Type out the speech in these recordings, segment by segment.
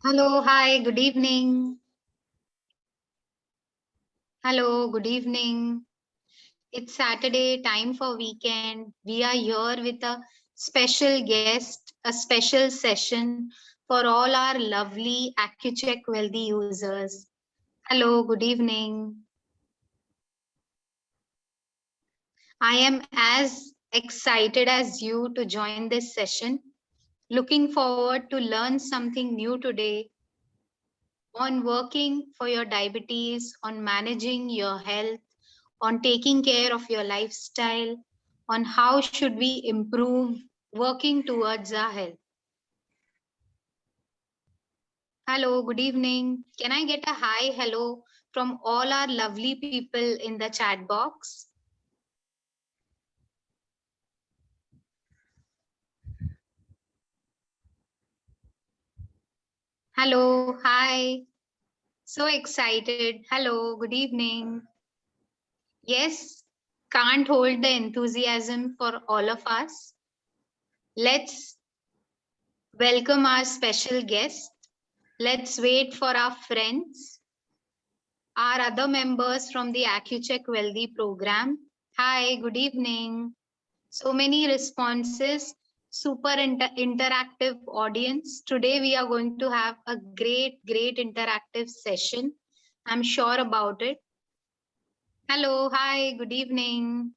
Hello, hi, good evening. Hello, good evening. It's Saturday, time for weekend. We are here with a special guest, a special session for all our lovely AccuCheck Wealthy users. Hello, good evening. I am as excited as you to join this session. Looking forward to learn something new today on working for your diabetes, on managing your health, on taking care of your lifestyle, on how should we improve working towards our health. Hello, good evening. Can I get a hi, hello from all our lovely people in the chat box? Hello, hi. So excited. Hello, good evening. Yes, can't hold the enthusiasm for all of us. Let's welcome our special guest. Let's wait for our friends, our other members from the AccuCheck Wealthy program. Hi, good evening. So many responses, super interactive audience. Today we are going to have a great interactive session. I'm sure about it. Hello, hi, good evening.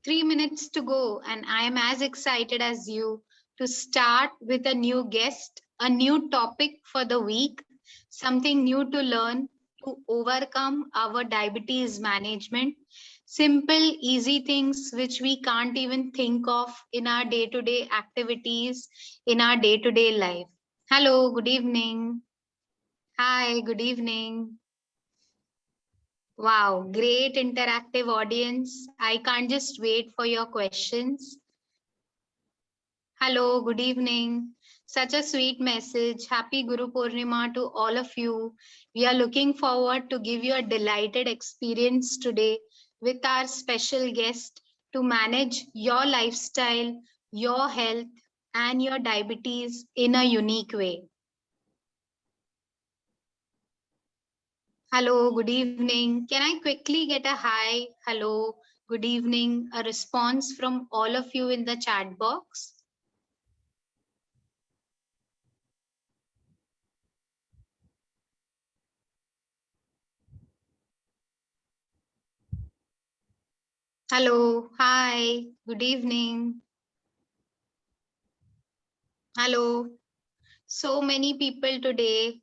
3 minutes to go, and I am as excited as you to start with a new guest, a new topic for the week, something new to learn to overcome our diabetes management. Simple, easy things which we can't even think of in our day to day activities, in our day to day life. Hello, good evening. Hi, good evening. Wow, great interactive audience. I can't just wait for your questions. Hello, good evening. Such a sweet message. Happy Guru Purnima to all of you. We are looking forward to give you a delighted experience today with our special guest to manage your lifestyle, your health, and your diabetes in a unique way. Hello, good evening. Can I quickly get a hi, hello, good evening, a response from all of you in the chat box? Hello, hi, good evening. Hello. So many people today.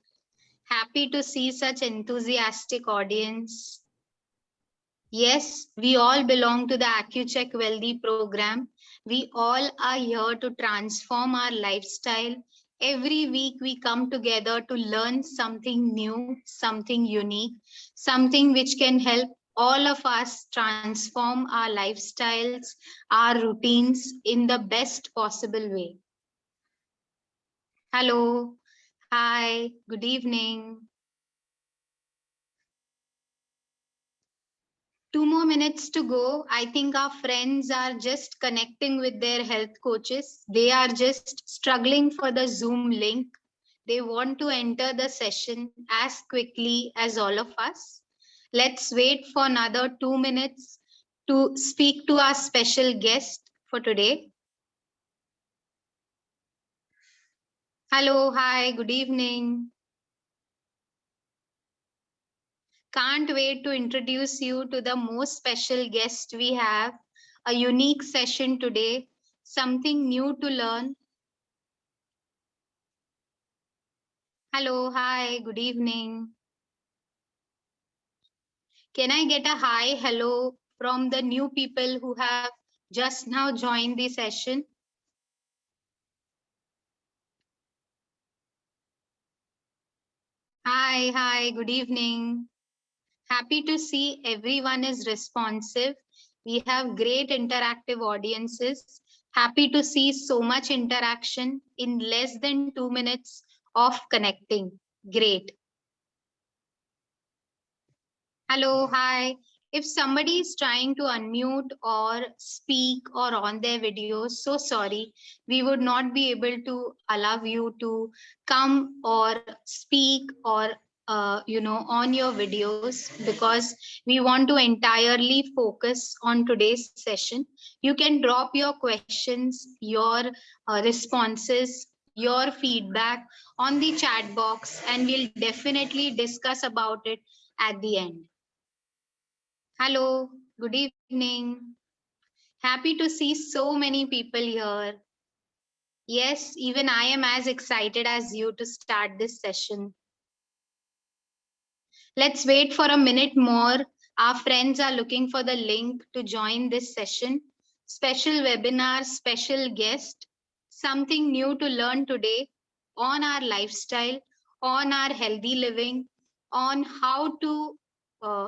Happy to see such enthusiastic audience. Yes, we all belong to the AccuCheck Wealthy program. We all are here to transform our lifestyle. Every week we come together to learn something new, something unique, something which can help all of us transform our lifestyles, our routines in the best possible way. Hello. Hi. Good evening. 2 more minutes to go. I think our friends are just connecting with their health coaches. They are just struggling for the Zoom link. They want to enter the session as quickly as all of us. Let's wait for another 2 minutes to speak to our special guest for today. Hello, hi, good evening. Can't wait to introduce you to the most special guest we have. A unique session today, something new to learn. Hello, hi, good evening. Can I get a hi, hello from the new people who have just now joined the session? Hi, good evening. Happy to see everyone is responsive. We have great interactive audiences. Happy to see so much interaction in less than 2 minutes of connecting. Great. Hello, hi. If somebody is trying to unmute or speak or on their videos, so sorry, we would not be able to allow you to come or speak or on your videos, because we want to entirely focus on today's session. You can drop your questions, your responses, your feedback on the chat box, and we'll definitely discuss about it at the end. Hello, good evening. Happy to see so many people here. Yes, even I am as excited as you to start this session. Let's wait for a minute more. Our friends are looking for the link to join this session. Special webinar, special guest, something new to learn today on our lifestyle, on our healthy living, on how to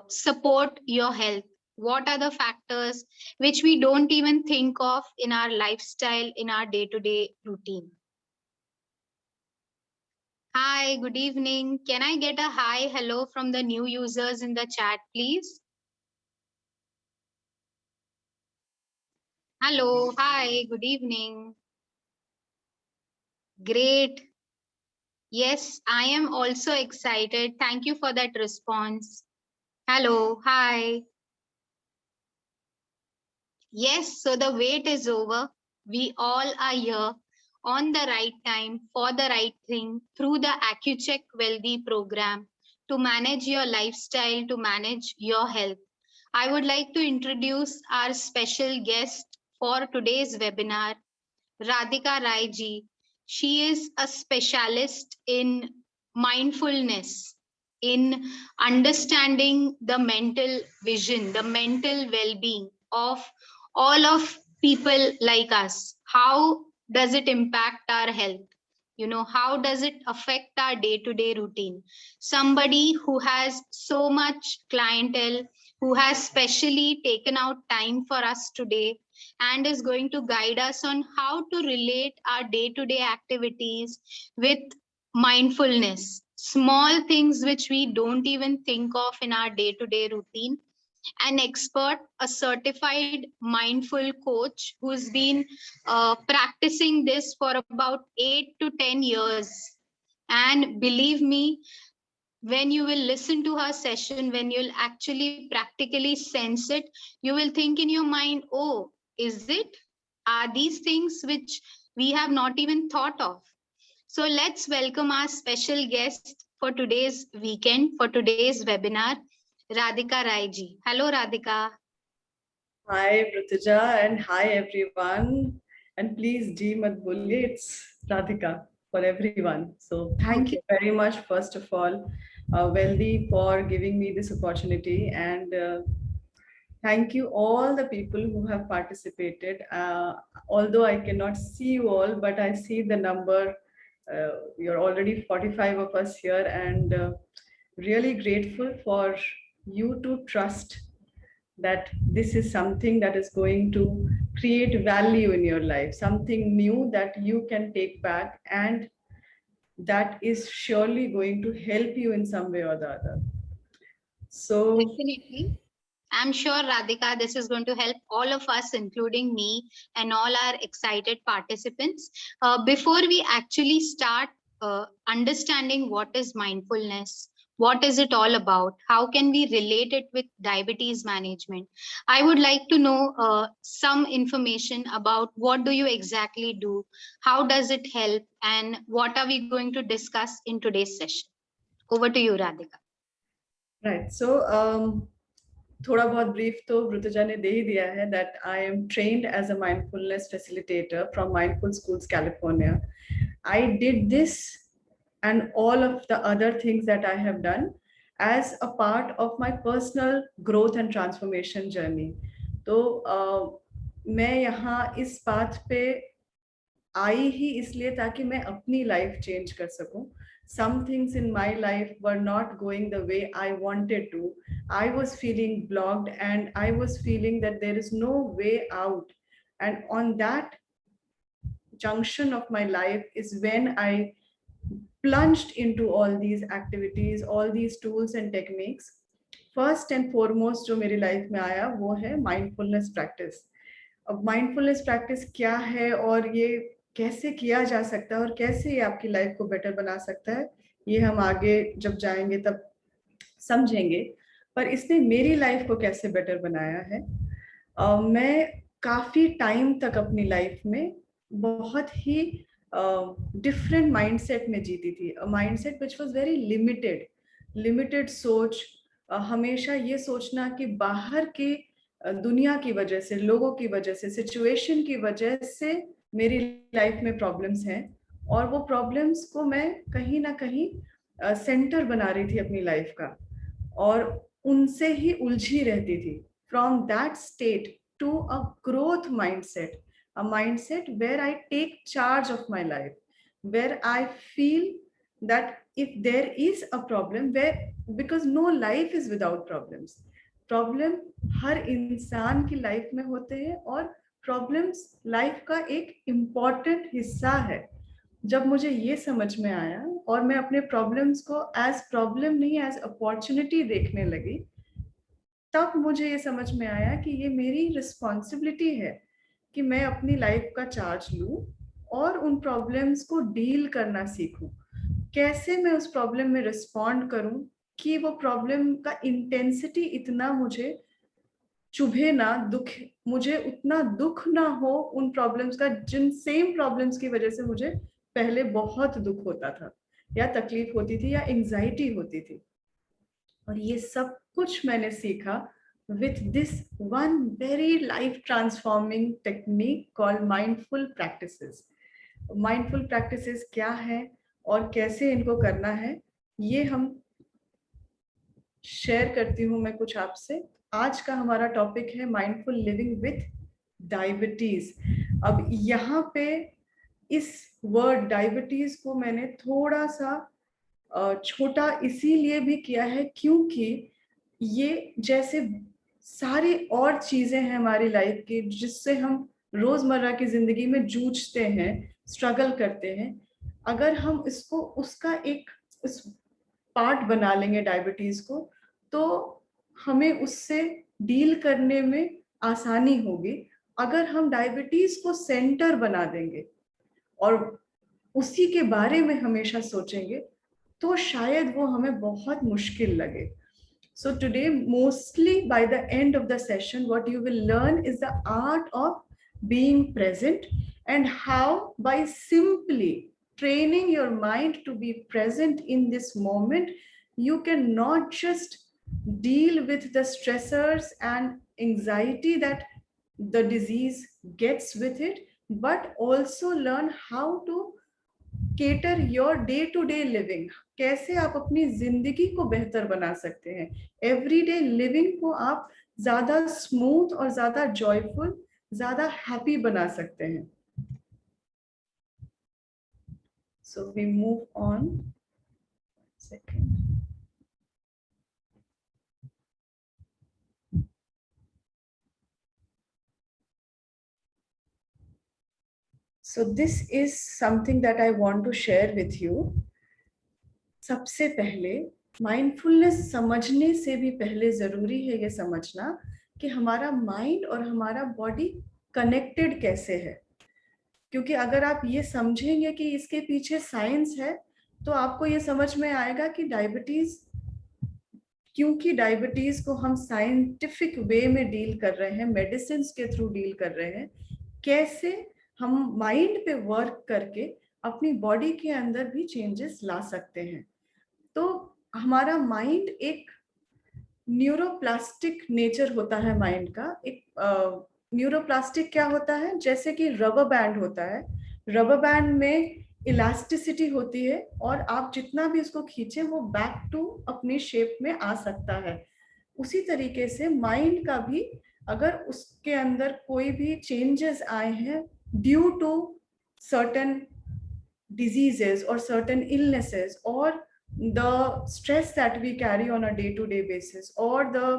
support your health. What are the factors which we don't even think of in our lifestyle, in our day-to-day routine? Hi, good evening. Can I get a hi, hello from the new users in the chat, please? Hello, hi, good evening. Great. Yes, I am also excited. Thank you for that response. Hello, hi. Yes, so the wait is over. We all are here on the right time for the right thing through the AccuCheck Wealthy program to manage your lifestyle, to manage your health. I would like to introduce our special guest for today's webinar, Radhika Rai ji. She is a specialist in mindfulness, in understanding the mental vision, the mental well-being of all of people like us. How does it impact our health? How does it affect our day-to-day routine? Somebody who has so much clientele, who has specially taken out time for us today and is going to guide us on how to relate our day-to-day activities with mindfulness, small things which we don't even think of in our day-to-day routine. An expert, a certified mindful coach who's been practicing this for about 8 to 10 years. And believe me, when you will listen to her session, when you'll actually practically sense it, you will think in your mind, oh, is it? Are these things which we have not even thought of? So let's welcome our special guest for today's weekend, for today's webinar, Radhika Rai ji. Hello, Radhika. Hi, Rutuja, and hi, everyone. And please, G mat boliye, it's Radhika for everyone. So thank you Okay. very much, first of all, Wealthy, for giving me this opportunity. And thank you all the people who have participated. Although I cannot see you all, but I see the number. You're already 45 of us here, and really grateful for you to trust that this is something that is going to create value in your life, something new that you can take back, and that is surely going to help you in some way or the other. So, Definitely. I'm sure, Radhika, this is going to help all of us, including me and all our excited participants. Before we actually start understanding what is mindfulness, what is it all about, how can we relate it with diabetes management, I would like to know some information about what do you exactly do, how does it help, and what are we going to discuss in today's session. Over to you, Radhika. right. So, थोड़ा बहुत brief तो ऋतुजा ने दे ही दिया है that I am trained as a mindfulness facilitator from Mindful Schools, California. I did this and all of the other things that I have done as a part of my personal growth and transformation journey. तो मैं यहाँ इस बात पे आई ही इसलिए ताकि मैं अपनी लाइफ चेंज कर सकूं. Some things in my life were not going the way I wanted to. I was feeling blocked and I was feeling that there is no way out. And on that junction of my life is when I plunged into all these activities, all these tools and techniques. First and foremost जो मेरी life में आया वो है mindfulness practice. अब mindfulness practice क्या है और ये कैसे किया जा सकता है और कैसे ये आपकी लाइफ को बेटर बना सकता है, ये हम आगे जब जाएंगे तब समझेंगे। पर इसने मेरी लाइफ को कैसे बेटर बनाया है, मैं काफी टाइम तक अपनी लाइफ में बहुत ही डिफरेंट माइंडसेट में जीती थी। Mindset which was very limited सोच, हमेशा ये सोचना कि बाहर की दुनिया की वजह से, लोगों की वजह से, सिचुएशन की वजह से मेरी लाइफ में प्रॉब्लम्स हैं और वो प्रॉब्लम्स को मैं कहीं ना कहीं सेंटर बना रही थी अपनी लाइफ का और उनसे ही उलझी रहती थी। From that state to a growth mindset, a mindset where I take charge of my life, where I feel that if there is a problem, where because no life is without problems, problem हर इंसान की life में होते हैं और problems life का एक important हिस्सा है। जब मुझे ये समझ में आया और मैं अपने प्रॉब्लम्स को एज प्रॉब्लम नहीं एज अपॉर्चुनिटी देखने लगी, तब मुझे ये समझ में आया कि ये मेरी रिस्पॉन्सिबिलिटी है कि मैं अपनी लाइफ का चार्ज लूं और उन प्रॉब्लम्स को डील करना सीखूं। कैसे मैं उस प्रॉब्लम में रिस्पॉन्ड करूं कि वो प्रॉब्लम का इंटेंसिटी इतना मुझे चुभे ना, दुख मुझे उतना दुख ना हो उन प्रॉब्लम्स का, जिन सेम प्रॉब्लम्स की वजह से मुझे पहले बहुत दुख होता था या तकलीफ होती थी या एंजाइटी होती थी। और ये सब कुछ मैंने सीखा with this one very life transforming technique called mindful practices. Mindful practices क्या है और कैसे इनको करना है, ये हम शेयर करती हूँ मैं कुछ आपसे। आज का हमारा टॉपिक है माइंडफुल लिविंग विथ डायबिटीज। अब यहाँ पे इस वर्ड डायबिटीज को मैंने थोड़ा सा छोटा इसीलिए भी किया है क्योंकि ये जैसे सारी और चीजें हैं हमारी लाइफ की जिससे हम रोजमर्रा की जिंदगी में जूझते हैं, स्ट्रगल करते हैं, अगर हम इसको उसका एक उस पार्ट बना लेंगे डायबिटीज को, तो हमें उससे डील करने में आसानी होगी। अगर हम डायबिटीज को सेंटर बना देंगे और उसी के बारे में हमेशा सोचेंगे तो शायद वो हमें बहुत मुश्किल लगे। So today, mostly by the end of the session, what you will learn is the art of being present and how by simply training your mind to be present in this moment, you can not just deal with the stressors and anxiety that the disease gets with it, but also learn how to cater your day to day living. कैसे आप अपनी जिंदगी को बेहतर बना सकते हैं, everyday living को आप ज्यादा स्मूथ और ज्यादा जॉयफुल, ज्यादा हैप्पी बना सकते हैं। So we move on second. So this is something that I want to share with you. सबसे पहले माइंडफुलनेस समझने से भी पहले जरूरी है ये समझना कि हमारा माइंड और हमारा बॉडी कनेक्टेड कैसे है। क्योंकि अगर आप ये समझेंगे कि इसके पीछे साइंस है तो आपको ये समझ में आएगा कि डायबिटीज, क्योंकि डायबिटीज को हम साइंटिफिक वे में डील कर रहे हैं, मेडिसिन के थ्रू डील कर रहे हैं, कैसे हम माइंड पे वर्क करके अपनी बॉडी के अंदर भी चेंजेस ला सकते हैं। तो हमारा माइंड एक न्यूरोप्लास्टिक नेचर होता है माइंड का। एक न्यूरोप्लास्टिक क्या होता है, जैसे कि रबर बैंड होता है, रबर बैंड में इलास्टिसिटी होती है और आप जितना भी उसको खींचे वो बैक टू अपनी शेप में आ सकता है। उसी तरीके से माइंड का भी अगर उसके अंदर कोई भी चेंजेस आए हैं due to certain diseases or certain illnesses or the stress that we carry on a day-to-day basis or the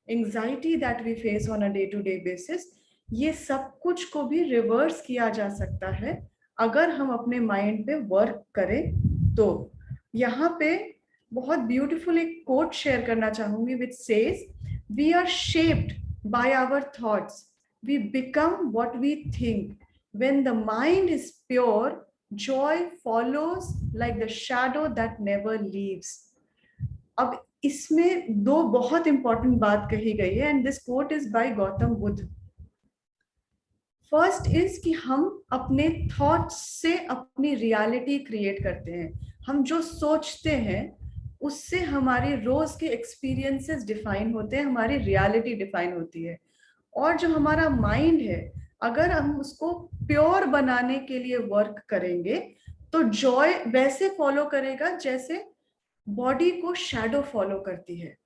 anxiety that we face on a day-to-day basis, ये सब कुछ को भी रिवर्स किया जा सकता है अगर हम अपने माइंड पे वर्क करें। तो यहाँ पे बहुत ब्यूटीफुल एक कोट शेयर करना चाहूंगी which says, we are shaped by our thoughts, we become what we think, when the mind is pure joy follows like the shadow that never leaves. अब इसमें दो बहुत इंपॉर्टेंट बात कही गई है, and this quote is by Gautam Buddha. First is कि हम अपने थॉट्स से अपनी रियलिटी क्रिएट करते हैं। हम जो सोचते हैं उससे हमारे रोज के एक्सपीरियंसेस डिफाइन होते हैं, हमारी रियलिटी डिफाइन होती है। और जो हमारा माइंड है, अगर हम उसको प्योर बनाने के लिए वर्क करेंगे तो जॉय वैसे फॉलो करेगा जैसे बॉडी को शैडो फॉलो करती है।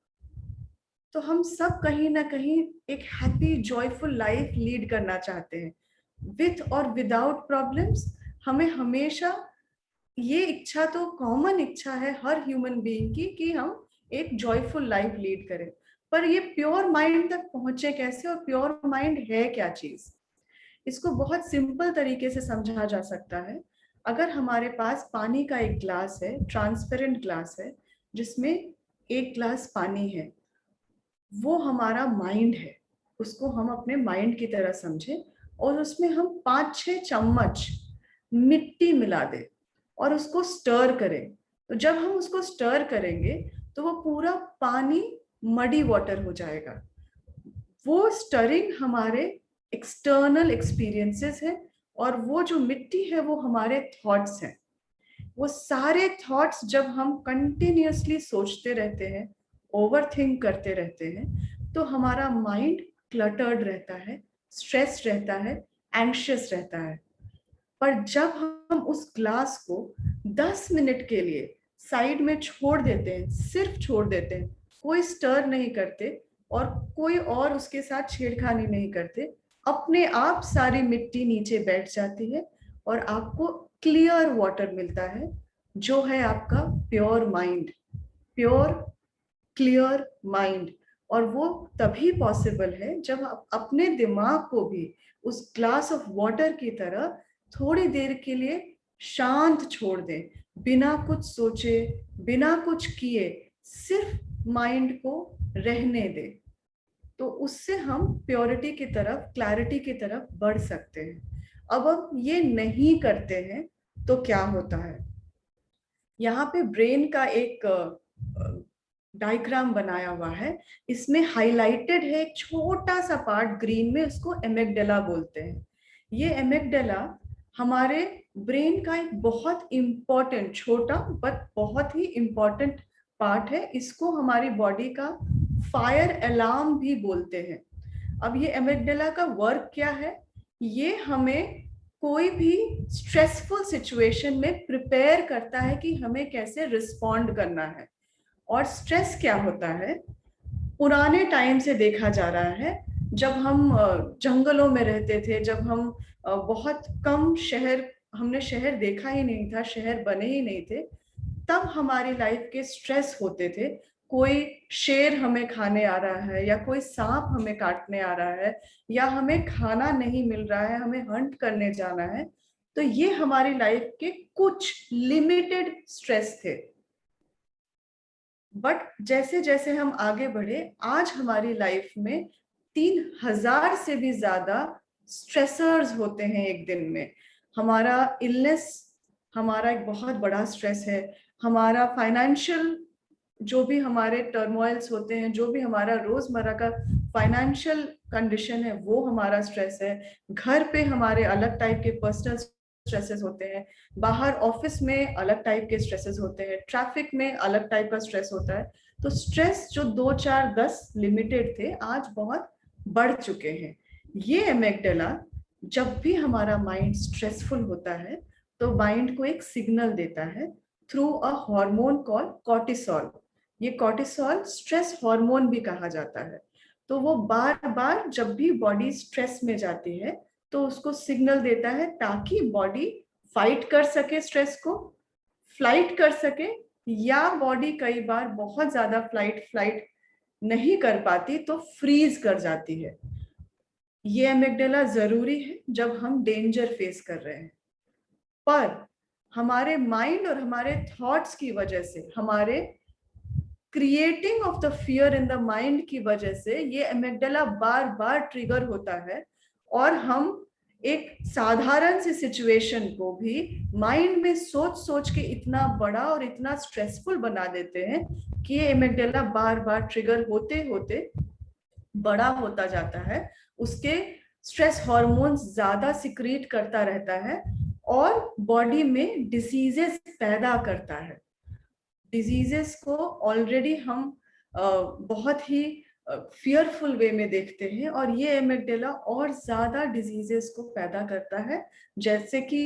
तो हम सब कहीं ना कहीं एक हैप्पी जॉयफुल लाइफ लीड करना चाहते हैं, विथ और विदाउट प्रॉब्लम्स। हमें हमेशा ये इच्छा तो कॉमन इच्छा है हर ह्यूमन बीइंग की कि हम एक जॉयफुल लाइफ लीड करें। पर ये प्योर माइंड तक पहुंचे कैसे, और प्योर माइंड है क्या चीज? इसको बहुत सिंपल तरीके से समझा जा सकता है। अगर हमारे पास पानी का एक ग्लास है, ट्रांसपेरेंट ग्लास है, जिसमें एक ग्लास पानी है, वो हमारा माइंड है। उसको हम अपने माइंड की तरह समझें और उसमें हम 5-6 चम्मच मिट्टी मिला दें और उसको स्टर करें। तो जब हम उसको स्टर करेंगे तो वो पूरा पानी मडी वाटर हो जाएगा। वो स्टरिंग हमारे एक्सटर्नल एक्सपीरियंसेस है, और वो जो मिट्टी है वो हमारे थॉट्स हैं। वो सारे थॉट्स जब हम कंटिन्यूअसली सोचते रहते हैं, ओवर थिंक करते रहते हैं, तो हमारा माइंड क्लटर्ड रहता है, स्ट्रेस रहता है, एंग्शियस रहता है। पर जब हम उस ग्लास को 10 मिनट के लिए साइड में छोड़ देते हैं, सिर्फ छोड़ देते हैं, कोई स्टर नहीं करते और कोई और उसके साथ छेड़खानी नहीं करते, अपने आप सारी मिट्टी नीचे बैठ जाती है और आपको क्लियर वाटर मिलता है, जो है आपका pure mind, pure clear mind. और वो तभी पॉसिबल है जब आप अपने दिमाग को भी उस ग्लास ऑफ वाटर की तरह थोड़ी देर के लिए शांत छोड़ दें, बिना कुछ सोचे, बिना कुछ किए, सिर्फ माइंड को रहने दें। तो उससे हम प्योरिटी की तरफ, क्लैरिटी की तरफ बढ़ सकते हैं। अब हम ये नहीं करते हैं तो क्या होता है? यहाँ पे ब्रेन का एक डायग्राम बनाया हुआ है। इसमें हाइलाइटेड है एक छोटा सा पार्ट ग्रीन में, उसको एमिगडाला बोलते हैं। ये एमिगडाला हमारे ब्रेन का एक बहुत इंपॉर्टेंट, छोटा बट बहुत ही इंपॉर्टेंट पार्ट है। इसको हमारी बॉडी का फायर अलार्म भी बोलते हैं। अब ये एमिगडाला का वर्क क्या है? ये हमें कोई भी स्ट्रेसफुल सिचुएशन में प्रिपेयर करता है कि हमें कैसे रिस्पॉन्ड करना है। और स्ट्रेस क्या होता है? पुराने टाइम से देखा जा रहा है, जब हम जंगलों में रहते थे, जब हम बहुत कम शहर, हमने शहर देखा ही नहीं था, शहर बने ही नहीं थे, तब हमारी लाइफ के स्ट्रेस होते थे। कोई शेर हमें खाने आ रहा है, या कोई सांप हमें काटने आ रहा है, या हमें खाना नहीं मिल रहा है, हमें हंट करने जाना है। तो ये हमारी लाइफ के कुछ लिमिटेड स्ट्रेस थे। बट जैसे जैसे हम आगे बढ़े, आज हमारी लाइफ में 3000 से भी ज्यादा स्ट्रेसर्स होते हैं एक दिन में। हमारा इलनेस हमारा एक बहुत बड़ा स्ट्रेस है। हमारा फाइनेंशियल, जो भी हमारे टर्मोइल्स होते हैं, जो भी हमारा रोजमर्रा का फाइनेंशियल कंडीशन है, वो हमारा स्ट्रेस है। घर पे हमारे अलग टाइप के पर्सनल स्ट्रेसेस होते हैं, बाहर ऑफिस में अलग टाइप के स्ट्रेसेस होते हैं, ट्रैफिक में अलग टाइप का स्ट्रेस होता है। तो स्ट्रेस जो 2, 4, 10 लिमिटेड थे, आज बहुत बढ़ चुके हैं। ये एमिगडाला जब भी हमारा माइंड स्ट्रेसफुल होता है तो माइंड को एक सिग्नल देता है through a hormone called cortisol. ये कॉर्टिसोल स्ट्रेस हार्मोन भी कहा जाता है। तो वो बार बार जब भी बॉडी स्ट्रेस में जाती है तो उसको सिग्नल देता है, ताकि बॉडी फाइट कर सके स्ट्रेस को, फ्लाइट कर सके, या बॉडी कई बार बहुत ज्यादा फ्लाइट नहीं कर पाती तो फ्रीज कर जाती है। ये एमिगडाला जरूरी है जब हम डेंजर फेस कर रहे हैं। पर हमारे माइंड और हमारे थॉट्स की वजह से, हमारे creating of the fear in the mind की वजह से ये एमिगडाला बार बार ट्रिगर होता है और हम एक साधारण सी सिचुएशन को भी माइंड में सोच सोच के इतना बड़ा और इतना स्ट्रेसफुल बना देते हैं कि ये एमिगडाला बार बार ट्रिगर होते होते बड़ा होता जाता है, उसके स्ट्रेस हार्मोन्स ज्यादा सिक्रीट करता रहता है और बॉडी में डिसीजेस पैदा करता है। डिजीजेस को ऑलरेडी हम बहुत ही फियरफुल वे में देखते हैं और ये एमिगडाला और ज्यादा डिजीजेस को पैदा करता है, जैसे कि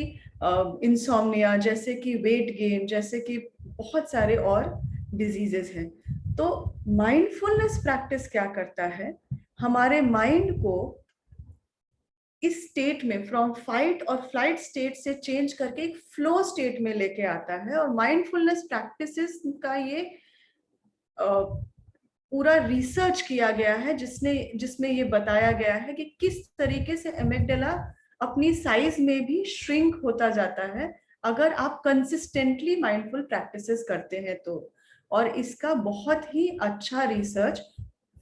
इंसोम्निया, जैसे कि वेट गेन, जैसे कि बहुत सारे और डिजीजेस हैं। तो माइंडफुलनेस प्रैक्टिस क्या करता है, हमारे माइंड को इस स्टेट में फ्रॉम फाइट और फ्लाइट स्टेट से चेंज करके एक फ्लो स्टेट में लेके आता है। और माइंडफुलनेस प्रैक्टिसेस का ये पूरा रिसर्च किया गया है जिसमें ये बताया गया है कि किस तरीके से एमिगडाला अपनी साइज में भी श्रिंक होता जाता है अगर आप कंसिस्टेंटली माइंडफुल प्रैक्टिसेस करते हैं तो। और इसका बहुत ही अच्छा रिसर्च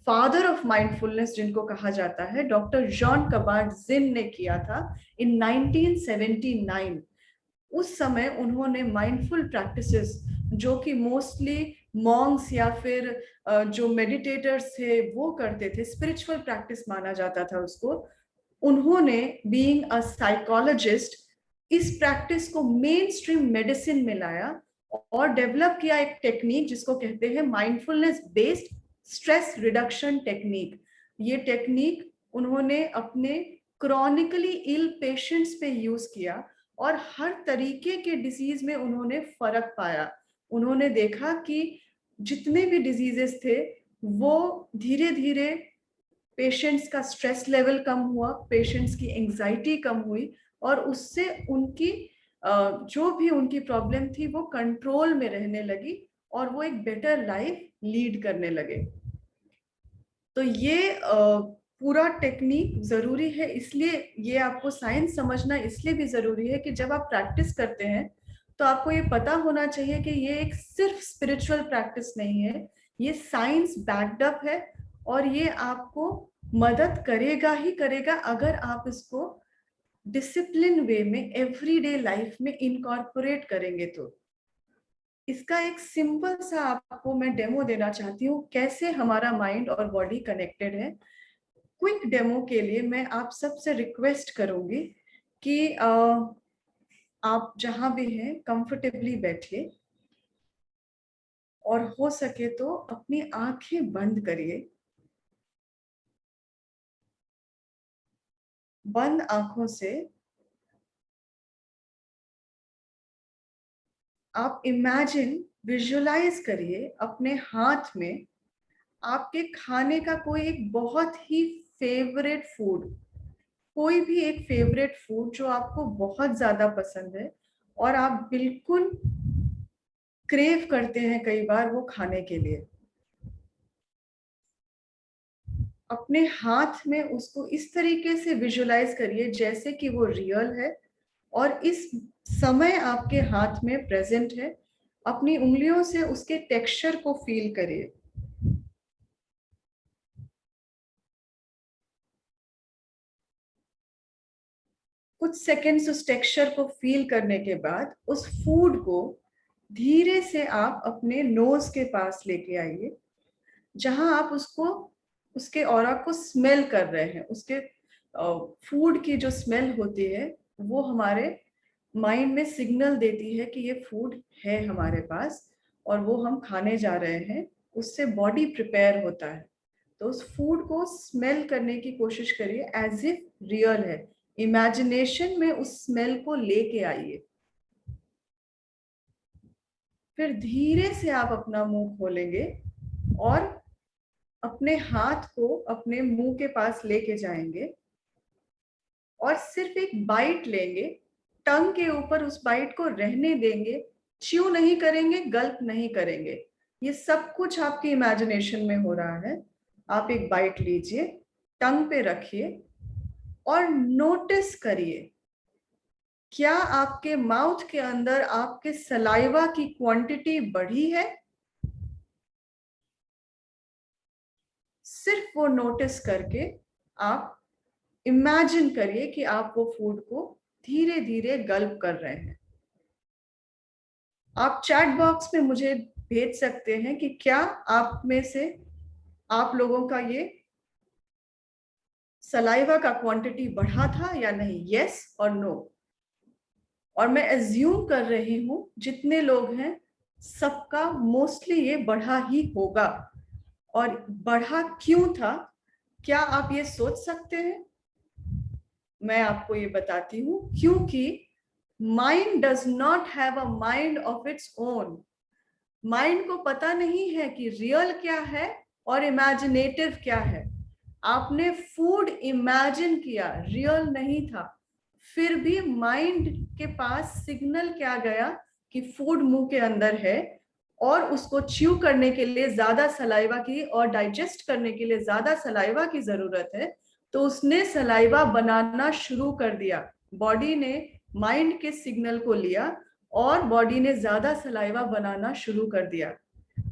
फादर ऑफ माइंडफुलनेस जिनको कहा जाता है, डॉक्टर जॉन कबार्ड-जिन ने किया था इन 1979। उस समय उन्होंने माइंडफुल प्रैक्टिसेस जो कि मोस्टली मॉन्क्स या फिर जो मेडिटेटर्स थे वो करते थे, स्पिरिचुअल प्रैक्टिस माना जाता था उसको, उन्होंने बीइंग अ साइकोलॉजिस्ट इस प्रैक्टिस को मेन स्ट्रीम मेडिसिन में लाया और डेवलप किया एक टेक्निक जिसको कहते हैं mindfulness based stress reduction technique. ये टेक्निक उन्होंने अपने क्रॉनिकली इल पेशेंट्स पे यूज किया और हर तरीके के डिसीज में उन्होंने फर्क पाया। उन्होंने देखा कि जितने भी डिजीजेस थे वो धीरे धीरे पेशेंट्स का स्ट्रेस लेवल कम हुआ, पेशेंट्स की एंजाइटी कम हुई और उससे उनकी जो भी उनकी प्रॉब्लम थी वो कंट्रोल में रहने लगी और वो एक बेटर लाइफ लीड करने लगे। तो ये पूरा टेक्निक जरूरी है, इसलिए ये आपको साइंस समझना इसलिए भी जरूरी है कि जब आप प्रैक्टिस करते हैं तो आपको ये पता होना चाहिए कि ये एक सिर्फ स्पिरिचुअल प्रैक्टिस नहीं है, ये साइंस बैक्ड अप है और ये आपको मदद करेगा ही करेगा अगर आप इसको डिसिप्लिन वे में एवरीडे लाइफ में इनकॉर्पोरेट करेंगे तो। इसका एक सिंपल सा आपको मैं डेमो देना चाहती हूँ कैसे हमारा माइंड और बॉडी कनेक्टेड है। क्विक डेमो के लिए मैं आप सबसे रिक्वेस्ट करूंगी कि आप जहां भी हैं कंफर्टेबली बैठिए और हो सके तो अपनी आंखें बंद करिए। बंद आंखों से आप इमेजिन, विजुलाइज करिए अपने हाथ में आपके खाने का कोई एक बहुत ही फेवरेट फूड, कोई भी एक फेवरेट फूड जो आपको बहुत ज्यादा पसंद है और आप बिल्कुल क्रेव करते हैं कई बार वो खाने के लिए। अपने हाथ में उसको इस तरीके से विजुलाइज करिए जैसे कि वो रियल है और इस समय आपके हाथ में प्रेजेंट है। अपनी उंगलियों से उसके टेक्सचर को फील करिए। कुछ सेकंड्स उस टेक्सचर को फील करने के बाद उस फूड को धीरे से आप अपने नोज के पास लेके आइए, जहां आप उसको उसके ऑरा को स्मेल कर रहे हैं। उसके फूड की जो स्मेल होती है वो हमारे माइंड में सिग्नल देती है कि ये फूड है हमारे पास और वो हम खाने जा रहे हैं, उससे बॉडी प्रिपेयर होता है। तो उस फूड को स्मेल करने की कोशिश करिए एज इफ रियल है। इमेजिनेशन में उस स्मेल को लेके आइए। फिर धीरे से आप अपना मुंह खोलेंगे और अपने हाथ को अपने मुंह के पास लेके जाएंगे और सिर्फ एक बाइट लेंगे। टंग के ऊपर उस बाइट को रहने देंगे, च्यू नहीं करेंगे, गल्प नहीं करेंगे। ये सब कुछ आपकी इमेजिनेशन में हो रहा है। आप एक बाइट लीजिए, टंग पे रखिए और नोटिस करिए क्या आपके माउथ के अंदर आपके सलाइवा की क्वांटिटी बढ़ी है सिर्फ वो नोटिस करके आप इमेजिन करिए कि आप वो फूड को धीरे धीरे गल्प कर रहे हैं। आप चैट बॉक्स में मुझे भेज सकते हैं कि क्या आप में से आप लोगों का ये सलाइवा का क्वांटिटी बढ़ा था या नहीं, यस और नो। और मैं एज्यूम कर रही हूं जितने लोग हैं सबका मोस्टली ये बढ़ा ही होगा। और बढ़ा क्यों था, क्या आप ये सोच सकते हैं? मैं आपको ये बताती हूँ, क्योंकि mind does not have a mind of its own. Mind को पता नहीं है कि रियल क्या है और इमेजिनेटिव क्या है। आपने फूड इमेजिन किया, रियल नहीं था, फिर भी माइंड के पास सिग्नल क्या गया कि फूड मुंह के अंदर है और उसको च्यू करने के लिए ज्यादा सलाइवा की और डाइजेस्ट करने के लिए ज्यादा सलाइवा की जरूरत है। तो उसने सलाइवा बनाना शुरू कर दिया। बॉडी ने माइंड के सिग्नल को लिया और बॉडी ने ज्यादा सलाइवा बनाना शुरू कर दिया।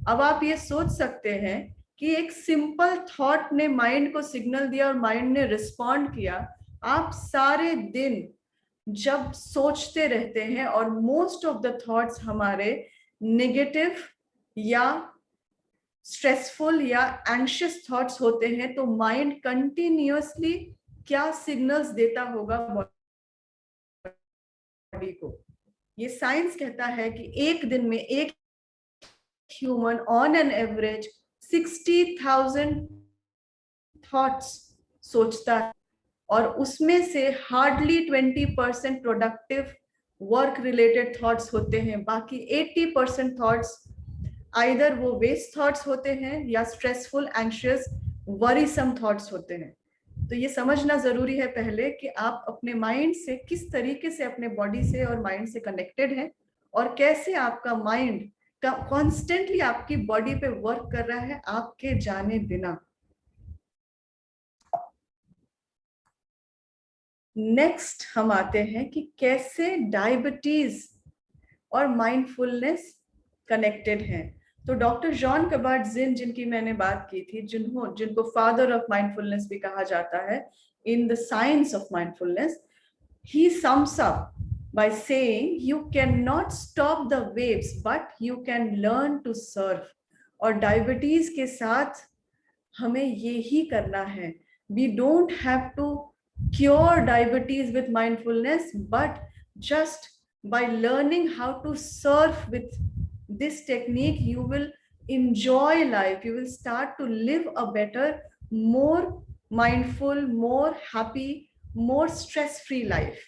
अब आप ये सोच सकते हैं कि एक सिंपल थॉट ने माइंड को सिग्नल दिया और माइंड ने रिस्पॉन्ड किया। आप सारे दिन जब सोचते रहते हैं और मोस्ट ऑफ द थॉट्स हमारे नेगेटिव या स्ट्रेसफुल या एंशियस थॉट्स होते हैं, तो माइंड कंटिन्यूअसली क्या सिग्नल्स देता होगा बॉडी को। ये साइंस कहता है कि एक दिन में एक human on an average 60,000 thoughts सोचता है और उसमें से hardly 20% productive work related thoughts होते हैं। बाकी 80% थॉट्स आइदर वो वेस्ट थॉट्स होते हैं या स्ट्रेसफुल एंशियस वरीसम थॉट्स होते हैं। तो ये समझना जरूरी है पहले कि आप अपने माइंड से किस तरीके से अपने बॉडी से और माइंड से कनेक्टेड हैं और कैसे आपका माइंड कॉन्स्टेंटली आपकी बॉडी पे वर्क कर रहा है आपके जाने बिना। नेक्स्ट हम आते हैं कि कैसे डायबिटीज और माइंडफुलनेस कनेक्टेड हैं। तो डॉक्टर जॉन कबार्ड-जिन, जिनकी मैंने बात की थी, जिनको फादर ऑफ माइंडफुलनेस भी कहा जाता है in the science of mindfulness, he sums up by saying you cannot stop the waves but you can learn to surf। और डायबिटीज के साथ हमें ये ही करना है। We don't have to cure diabetes with mindfulness, but just by learning how to surf with this technique, you will enjoy life. You will start to live a better, more mindful, more happy, more stress-free life.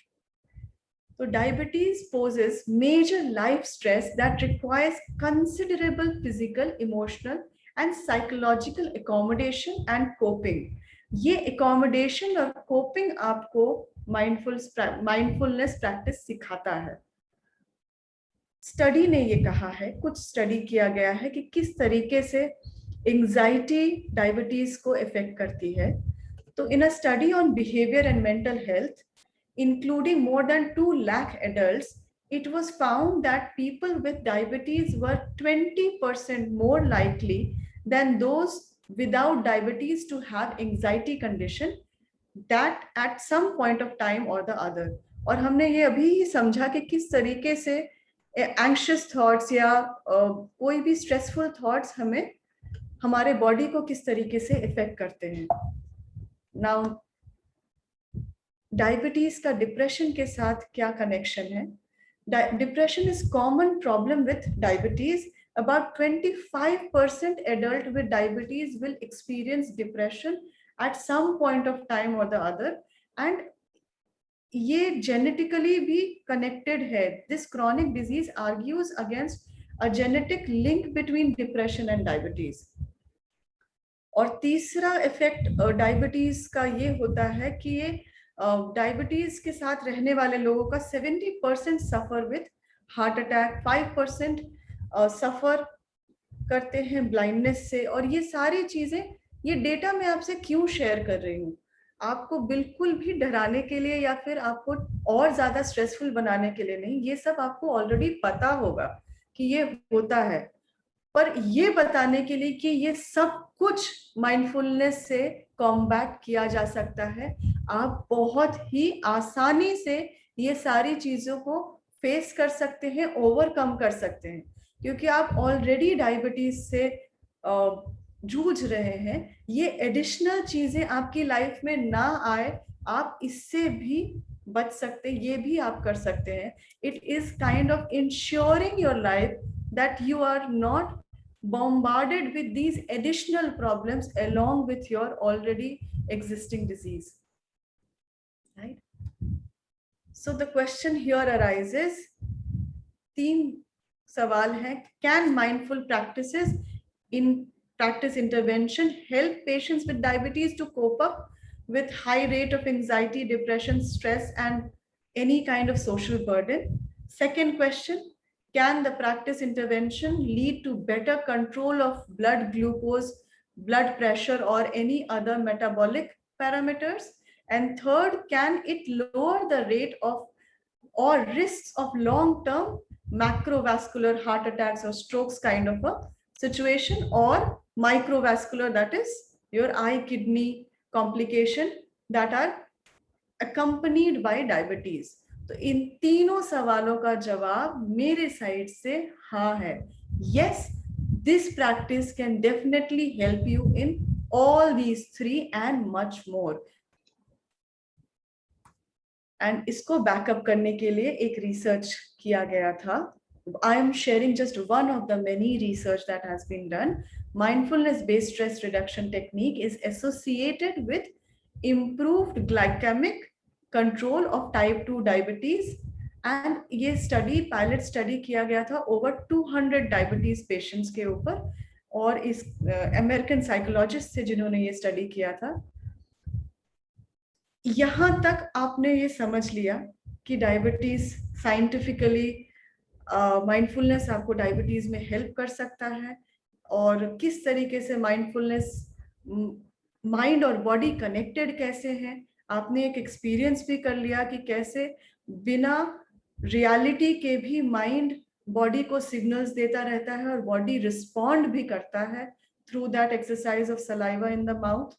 So diabetes poses major life stress that requires considerable physical, emotional and psychological accommodation and coping। ये accommodation और coping आपको mindfulness practice सिखाता है। Study ने ये कहा है, कुछ स्टडी किया गया है कि किस तरीके से एंजाइटी डायबिटीज को इफेक्ट करती है। तो in a study on behaviour and mental health including more than 2 lakh adults, it was found that people with diabetes were 20% more likely than those without diabetes to have anxiety condition that at some point of time or the other। और हमने ये अभी ही समझा कि किस तरीके से anxious thoughts या कोई भी स्ट्रेसफुल थॉट्स हमें हमारे बॉडी को किस तरीके से इफेक्ट करते हैं। नाउ डायबिटीज का डिप्रेशन के साथ क्या कनेक्शन है? Depression is common problem with diabetes. About 25% adult with diabetes will experience depression at some point of time or the other, and ये genetically भी connected है। This chronic disease argues against a genetic link between depression and diabetes। और तीसरा effect diabetes का ये होता है कि ये डायबिटीज के साथ रहने वाले लोगों का 70% सफर विथ हार्ट अटैक, 5% सफर करते हैं ब्लाइंडनेस से। और ये सारी चीजें, ये डेटा मैं आपसे क्यों शेयर कर रही हूँ? आपको बिल्कुल भी डराने के लिए या फिर आपको और ज्यादा स्ट्रेसफुल बनाने के लिए नहीं, ये सब आपको ऑलरेडी पता होगा कि ये होता है। पर ये बताने के लिए कि ये सब कुछ माइंडफुलनेस से कॉम्बैट किया जा सकता है, आप बहुत ही आसानी से ये सारी चीजों को फेस कर सकते हैं, ओवरकम कर सकते हैं, क्योंकि आप ऑलरेडी डायबिटीज से जूझ रहे हैं। ये एडिशनल चीजें आपकी लाइफ में ना आए, आप इससे भी बच सकते, ये भी आप कर सकते हैं। It is kind of ensuring your life that you are not bombarded with these additional problems along with your already existing disease, right? So the question here arises, तीन सवाल हैं, can mindful practices in practice intervention help patients with diabetes to cope up with high rate of anxiety, depression, stress and any kind of social burden? Second question, can the practice intervention lead to better control of blood glucose, blood pressure or any other metabolic parameters? And third, can it lower the rate of or risks of long-term macrovascular heart attacks or strokes kind of a situation, or microvascular, that is your eye kidney complication that are accompanied by diabetes? तो इन तीनों सवालों का जवाब मेरे side से हाँ है, yes, this practice can definitely help you in all these three and much more. And इसको बैकअप करने के लिए एक रिसर्च किया गया था. I am sharing just one of the many research that has been done. Mindfulness based stress reduction technique is associated with improved glycemic control of type 2 diabetes. And ये study pilot study किया गया था over 200 diabetes patients के ऊपर, और इस American psychologist थे जिन्होंने ये स्टडी किया था. यहां तक आपने ये समझ लिया कि डायबिटीज साइंटिफिकली माइंडफुलनेस आपको डायबिटीज में हेल्प कर सकता है, और किस तरीके से माइंडफुलनेस माइंड और बॉडी कनेक्टेड कैसे हैं. आपने एक एक्सपीरियंस भी कर लिया कि कैसे बिना रियलिटी के भी माइंड बॉडी को सिग्नल्स देता रहता है और बॉडी रिस्पॉन्ड भी करता है through that exercise of saliva in the mouth.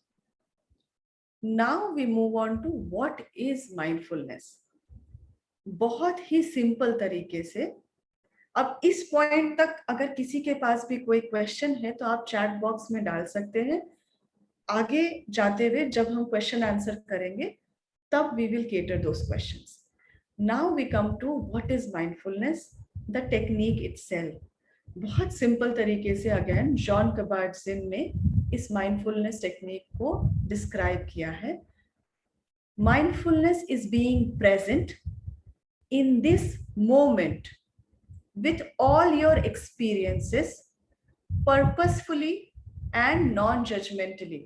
Now we move on to what is mindfulness. बहुत ही सिंपल तरीके से, अब इस पॉइंट तक अगर किसी के पास भी कोई क्वेश्चन है तो आप चैट बॉक्स में डाल सकते हैं. आगे जाते हुए जब हम क्वेश्चन आंसर करेंगे तब we will cater those questions. Now we come to what is mindfulness, the technique itself. बहुत सिंपल तरीके से अगेन जॉन कबार्ड-जिन ने इस माइंडफुलनेस टेक्निक को डिस्क्राइब किया है. Mindfulness is being present in this moment with all your experiences purposefully and non-judgmentally.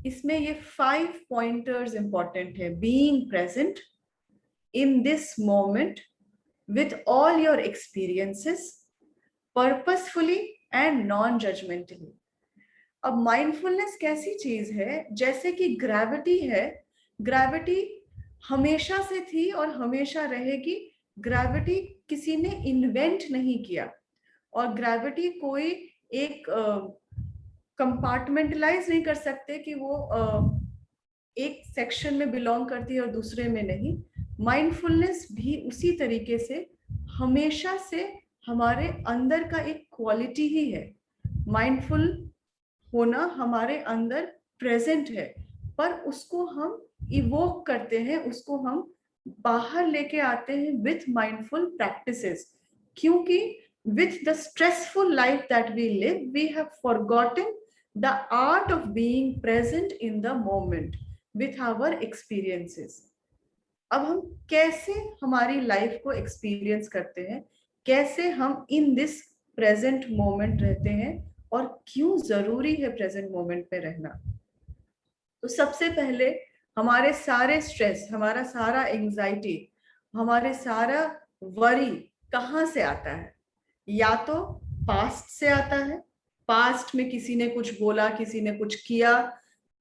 इसमें ये 5 pointers important है. Being present in this moment with all your experiences purposefully and non-judgmentally. अब mindfulness कैसी चीज है, जैसे कि ग्रेविटी है. ग्रेविटी हमेशा से थी और हमेशा रहेगी. ग्रेविटी किसी ने इन्वेंट नहीं किया, और ग्रेविटी कोई एक कंपार्टमेंटलाइज नहीं कर सकते कि वो एक सेक्शन में बिलोंग करती है और दूसरे में नहीं. माइंडफुलनेस भी उसी तरीके से हमेशा से हमारे अंदर का एक क्वालिटी ही है. माइंडफुल होना हमारे अंदर प्रेजेंट है, पर उसको हम इवोक करते हैं, उसको हम बाहर लेके आते हैं विथ माइंडफुल प्रैक्टिसेस. क्योंकि with the stressful life that we live, we have forgotten the art of being present in the moment with our experiences. अब हम कैसे हमारी लाइफ को एक्सपीरियंस करते हैं, कैसे हम इन दिस प्रेजेंट मोमेंट रहते हैं, और क्यों जरूरी है प्रेजेंट मोमेंट में रहना. तो सबसे पहले हमारे सारे स्ट्रेस, हमारा सारा एंजाइटी, हमारे सारा वरी कहाँ से आता है? या तो पास्ट से आता है, पास्ट में किसी ने कुछ बोला, किसी ने कुछ किया,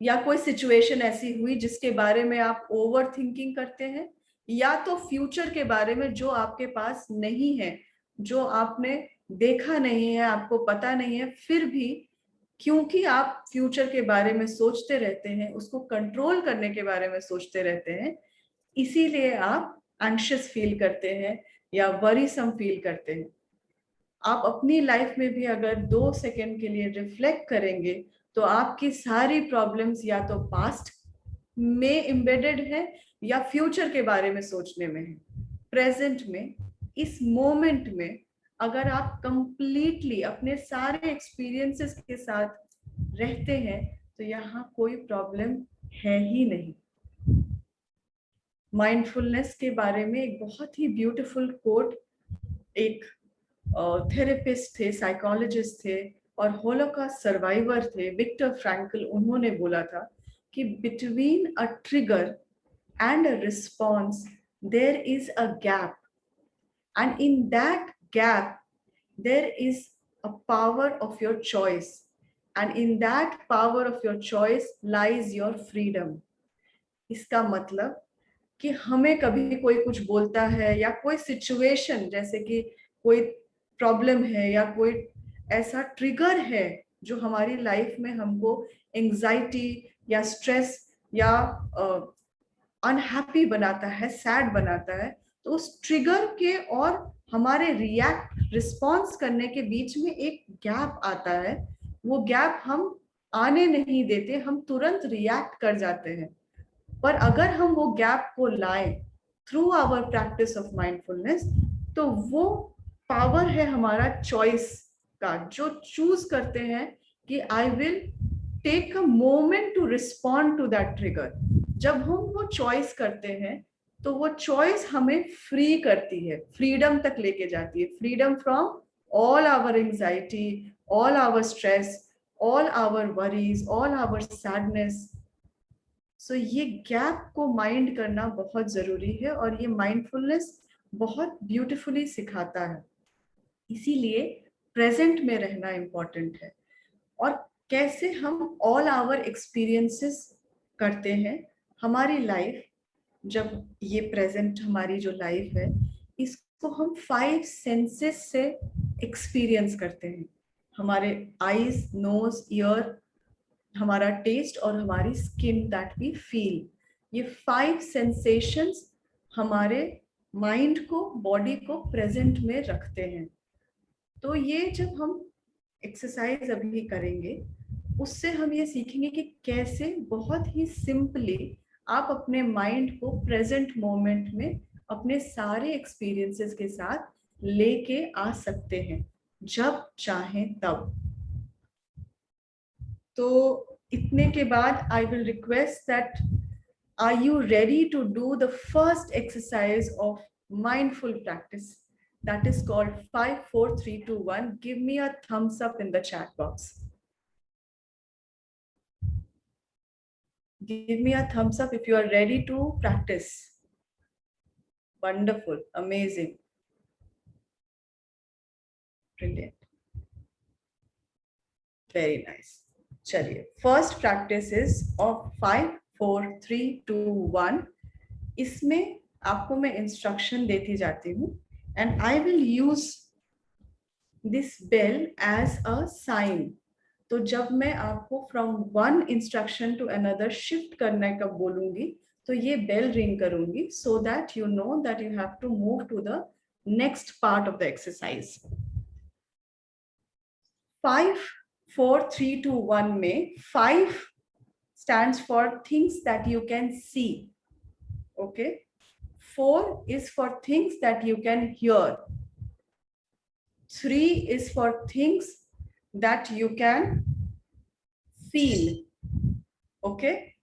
या कोई सिचुएशन ऐसी हुई जिसके बारे में आप ओवर थिंकिंग करते हैं, या तो फ्यूचर के बारे में जो आपके पास नहीं है, जो आपने देखा नहीं है, आपको पता नहीं है, फिर भी क्योंकि आप फ्यूचर के बारे में सोचते रहते हैं, उसको कंट्रोल करने के बारे में सोचते रहते हैं, इसीलिए आप एंग्शियस फील करते हैं या वरीसम फील करते हैं। आप अपनी लाइफ में भी अगर 2 सेकंड के लिए रिफ्लेक्ट करेंगे तो आपकी सारी प्रॉब्लम्स या तो पास्ट में एम्बेडेड है या फ्यूचर के बारे में सोचने में है। प्रेजेंट में, इस मोमेंट में अगर आप कंप्लीटली अपने सारे एक्सपीरियंसेस के साथ रहते हैं तो यहाँ कोई प्रॉब्लम है ही नहीं। माइंडफुलनेस के बारे में एक बहुत ही ब्यूटीफुल कोट एक थेरेपिस्ट थे, साइकोलॉजिस्ट थे और होलोकॉस्ट सर्वाइवर थे, विक्टर फ्रैंकल, उन्होंने बोला था कि between a trigger and a response there is a gap, and in that gap there is a power of your choice, and in that power of your choice lies your freedom. इसका मतलब कि हमें कभी कोई कुछ बोलता है या कोई सिचुएशन, जैसे कि कोई प्रॉब्लम है या कोई ऐसा ट्रिगर है जो हमारी लाइफ में हमको एंजाइटी या स्ट्रेस या अनहैप्पी बनाता है, सैड बनाता है, तो उस ट्रिगर के और हमारे रिस्पॉन्स करने के बीच में एक गैप आता है। वो गैप हम आने नहीं देते, हम तुरंत रिएक्ट कर जाते हैं। पर अगर हम वो गैप को लाएं through our practice of mindfulness, तो वो पावर है हमारा चॉइस का, जो चूज करते हैं कि I will take a moment to respond to that trigger. जब हम वो चॉइस करते हैं तो वो चॉइस हमें फ्री करती है, फ्रीडम तक लेके जाती है, freedom from all our anxiety, all our stress, all our worries, all our sadness. So ये गैप को माइंड करना बहुत जरूरी है और ये माइंडफुलनेस बहुत ब्यूटीफुली सिखाता है। इसीलिए प्रेजेंट में रहना इम्पोर्टेंट है। और कैसे हम ऑल आवर एक्सपीरियंसेस करते हैं हमारी लाइफ, जब ये प्रेजेंट हमारी जो लाइफ है इसको हम 5 सेंसेस से एक्सपीरियंस करते हैं। हमारे आईज, नोज, ईयर, हमारा टेस्ट और हमारी स्किन दैट वी फील, ये 5 सेंसेशंस हमारे माइंड को, बॉडी को प्रेजेंट में रखते हैं। तो ये जब हम एक्सरसाइज अभी करेंगे उससे हम ये सीखेंगे कि कैसे बहुत ही सिंपली आप अपने माइंड को प्रेजेंट मोमेंट में अपने सारे एक्सपीरियंसेस के साथ लेके आ सकते हैं जब चाहें तब। तो इतने के बाद I will request that are you ready to do the first exercise of mindful practice, that is called 5 4 3 2 1. Give me a thumbs up in the chat box. Give me a thumbs up if you are ready to practice. Wonderful, amazing, brilliant, very nice. चलिए, first practice is of 5 4 3 2 1. इसमें आपको मैं instruction देती जाती हूँ and I will use this bell as a sign. तो जब मैं आपको from one instruction to another shift करने का बोलूंगी तो ये bell ring करूंगी, so that you know that you have to move to the next part of the exercise. 5 4 3 2 1 में 5 stands for things that you can see. Okay. 4 is for things that you can hear. 3 is for things that you can feel. Okay.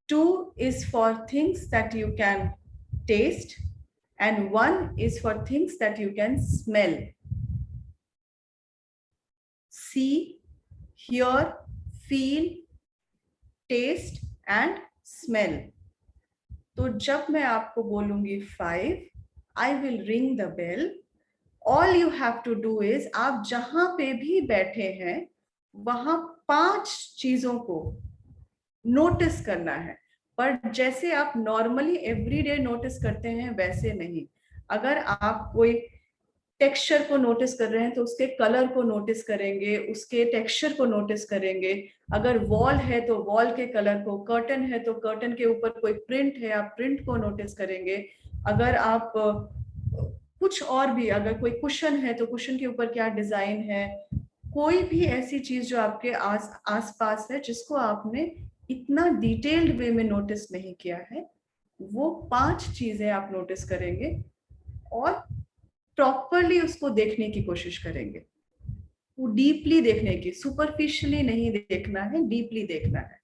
2 is for things that you can taste, and 1 is for things that you can smell. See, hear, feel, taste and smell. तो जब मैं आपको बोलूंगी 5, I will ring the bell. All you have to do is, आप जहां पे भी बैठे हैं वहां 5 चीजों को नोटिस करना है, पर जैसे आप नॉर्मली एवरीडे नोटिस करते हैं वैसे नहीं। अगर आप कोई टेक्सचर को नोटिस कर रहे हैं तो उसके कलर को नोटिस करेंगे, उसके टेक्सचर को नोटिस करेंगे। अगर वॉल है तो वॉल के कलर को, कर्टन है तो कर्टन के ऊपर कोई प्रिंट है, आप प्रिंट को नोटिस करेंगे। अगर आप कुछ और भी, अगर कोई कुशन है तो कुशन के ऊपर क्या डिजाइन है, कोई भी ऐसी चीज जो आपके आस पास है जिसको आपने इतना डिटेल्ड वे में नोटिस नहीं किया है, वो 5 चीजें आप नोटिस करेंगे और प्रॉपरली उसको देखने की कोशिश करेंगे। वो डीपली देखने की, सुपरफिशियली नहीं देखना है, डीपली देखना है।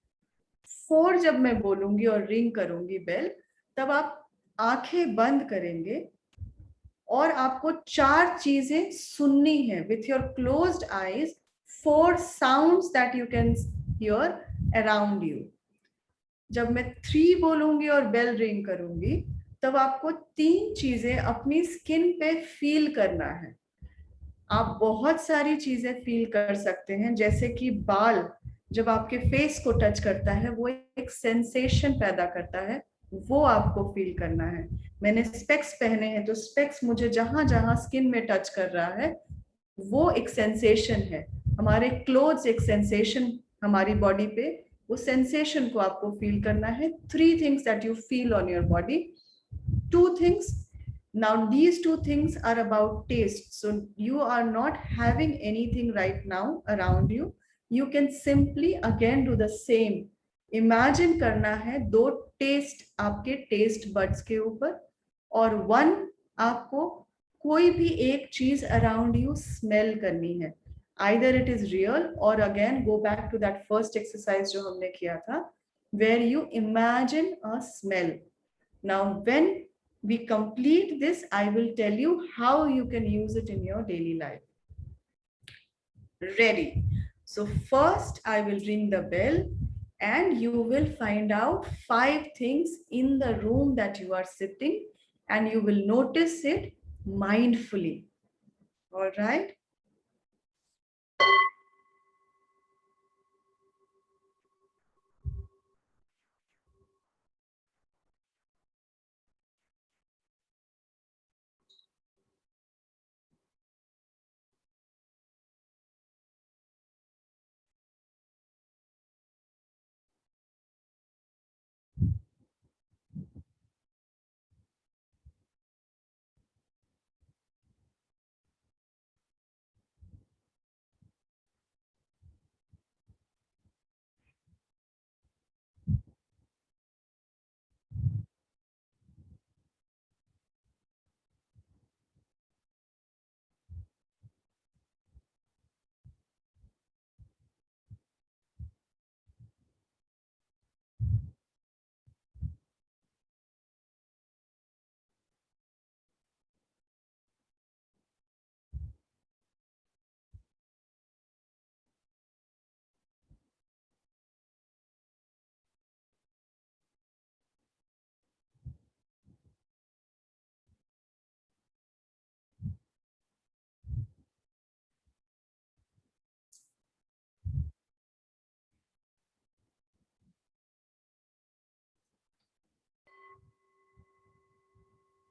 4 जब मैं बोलूंगी और रिंग करूंगी बेल, तब आप आंखें बंद करेंगे और आपको 4 चीजें सुननी है with your closed eyes. 4 sounds that you can hear around you. जब मैं 3 बोलूंगी और बेल रिंग करूंगी, तब आपको 3 चीजें अपनी स्किन पे फील करना है। आप बहुत सारी चीजें फील कर सकते हैं, जैसे कि बाल जब आपके फेस को टच करता है वो एक सेंसेशन पैदा करता है, वो आपको फील करना है। मैंने स्पेक्स पहने हैं तो स्पेक्स मुझे जहां जहां स्किन में टच कर रहा है वो एक सेंसेशन है। हमारे क्लोथ्स एक सेंसेशन हमारी बॉडी पे, वो सेंसेशन को आपको फील करना है। 3 things that you feel on your body, 2 things. Now these 2 things are about taste, so you are not having anything right now around you. You can simply again do the same. Imagine करना है 2 test आपके taste buds के ऊपर, और 1 आपको कोई भी एक चीज अराउंड यू स्मेल करनी है। either it is real or again go back to that first exercise जो हमने किया था, where you imagine a smell. Now when we complete this, I will tell you how you can use it in your daily life. Ready? So first I will ring the bell and you will find out 5 things in the room that you are sitting, and you will notice it mindfully. All right?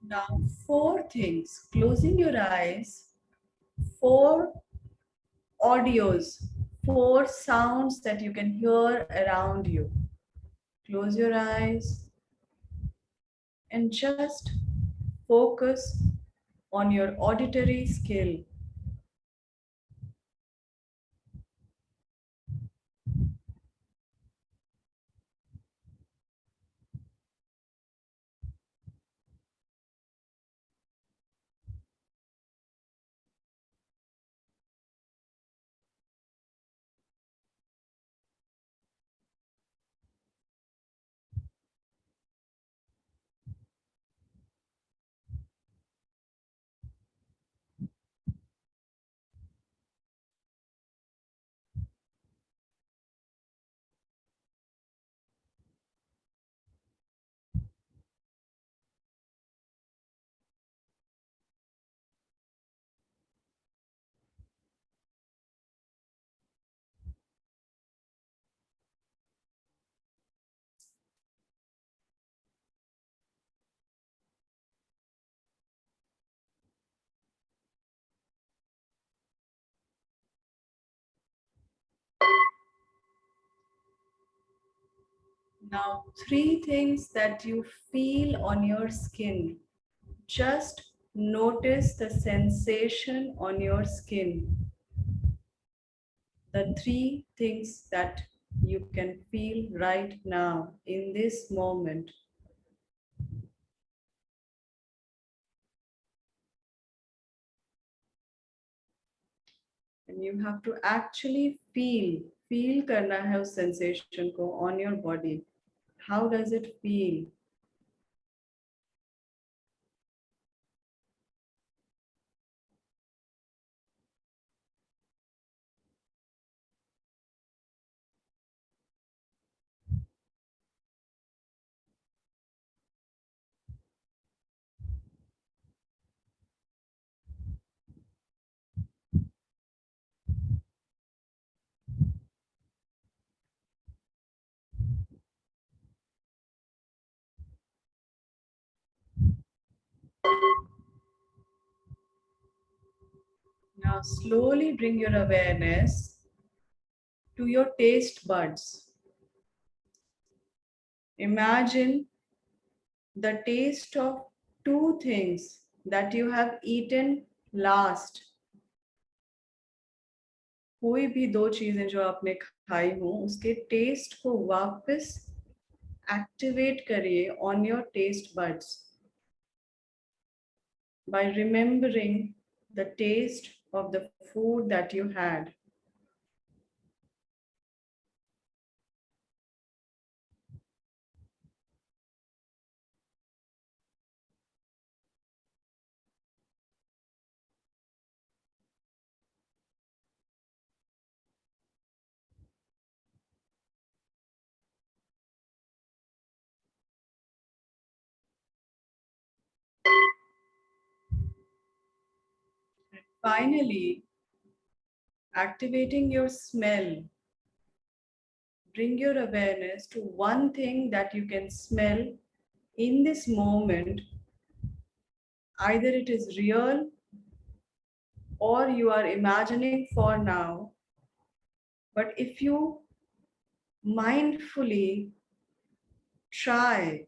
Now 4 things. Closing your eyes. 4 audios, 4 sounds that you can hear around you. Close your eyes and just focus on your auditory skill. Now, 3 things that you feel on your skin. Just notice the sensation on your skin. The 3 things that you can feel right now in this moment. And you have to actually feel करना है उस sensation को on your body. How does it feel? Now slowly bring your awareness to your taste buds. Imagine the taste of 2 things that you have eaten last. कोई भी 2 चीजें जो आपने खाई हो उसके टेस्ट को वापस एक्टिवेट करिए on your taste buds by remembering the taste of the food that you had. Finally, activating your smell. Bring your awareness to one thing that you can smell in this moment. Either it is real or you are imagining for now. But if you mindfully try,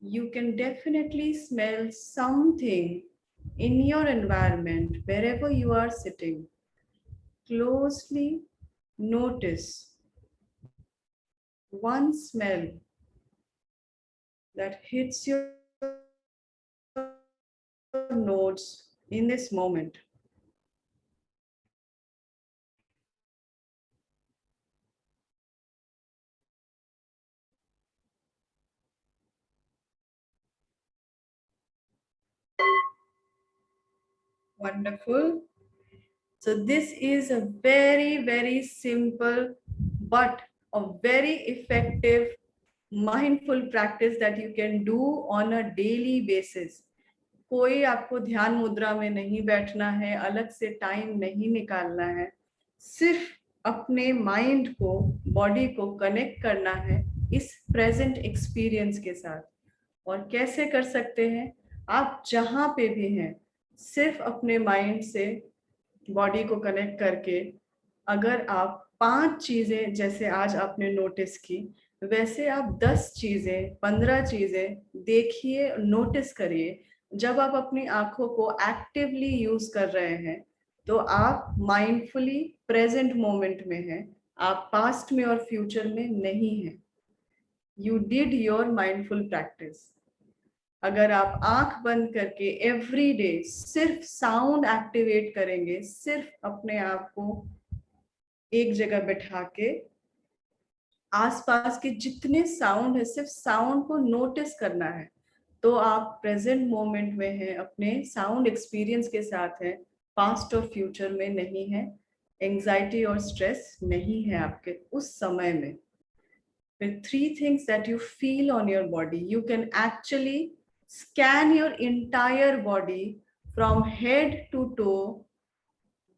you can definitely smell something in your environment, wherever you are sitting. Closely notice one smell that hits your notes in this moment. Wonderful. So this is a very, very simple but a very effective mindful practice that you can do on a daily basis. कोई आपको ध्यान मुद्रा में नहीं बैठना है, अलग से टाइम नहीं निकालना है, सिर्फ अपने माइंड को, बॉडी को कनेक्ट करना है इस प्रेजेंट एक्सपीरियंस के साथ. और कैसे कर सकते हैं? आप जहां पे भी हैं, सिर्फ अपने माइंड से बॉडी को कनेक्ट करके अगर आप 5 चीजें जैसे आज आपने नोटिस की, वैसे आप 10 चीजें, 15 चीजें देखिए, नोटिस करिए. जब आप अपनी आंखों को एक्टिवली यूज कर रहे हैं तो आप माइंडफुली प्रेजेंट मोमेंट में हैं, आप पास्ट में और फ्यूचर में नहीं हैं. You did your mindful practice. अगर आप आंख बंद करके एवरी डे सिर्फ साउंड एक्टिवेट करेंगे, सिर्फ अपने आप को एक जगह बैठा के आसपास के जितने साउंड है सिर्फ साउंड को नोटिस करना है, तो आप प्रेजेंट मोमेंट में हैं, अपने साउंड एक्सपीरियंस के साथ हैं, पास्ट और फ्यूचर में नहीं है, एंजाइटी और स्ट्रेस नहीं है आपके उस समय में. With 3 things that you feel on your body, you can actually scan your entire body from head to toe.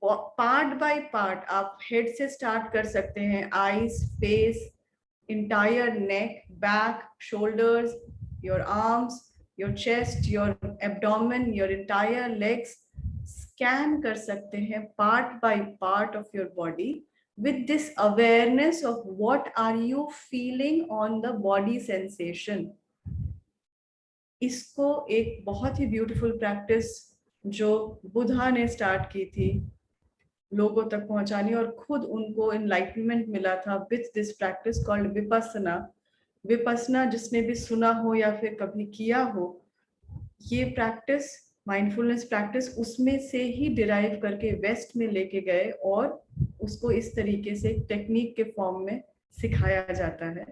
Part by part आप हेड से स्टार्ट कर सकते हैं, eyes, face, entire neck, back, shoulders, your arms, your chest, your abdomen, your entire legs. Scan कर सकते हैं part by part of your body with this awareness of what are you feeling on the body sensation. इसको एक बहुत ही beautiful practice जो बुद्धा ने start की थी लोगों तक पहुंचानी, और खुद उनको एनलाइटनमेंट मिला था with this practice called Vipassana. Vipassana जिसने भी सुना हो या फिर कभी किया हो, ये प्रैक्टिस माइंडफुलनेस प्रैक्टिस उसमें से ही डिराइव करके वेस्ट में लेके गए और उसको इस तरीके से टेक्निक के फॉर्म में सिखाया जाता है.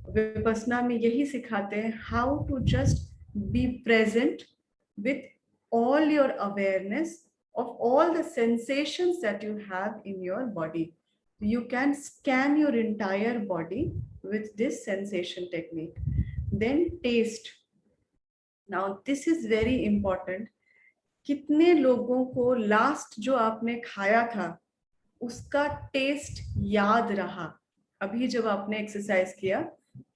विपस्सना में यही सिखाते हैं how to just be present with all your awareness of all the sensations that you have in your body. You can scan your entire body with this sensation technique. Then taste. Now this is very important. कितने लोगों को last जो आपने खाया था उसका test याद रहा अभी जब आपने एक्सरसाइज किया?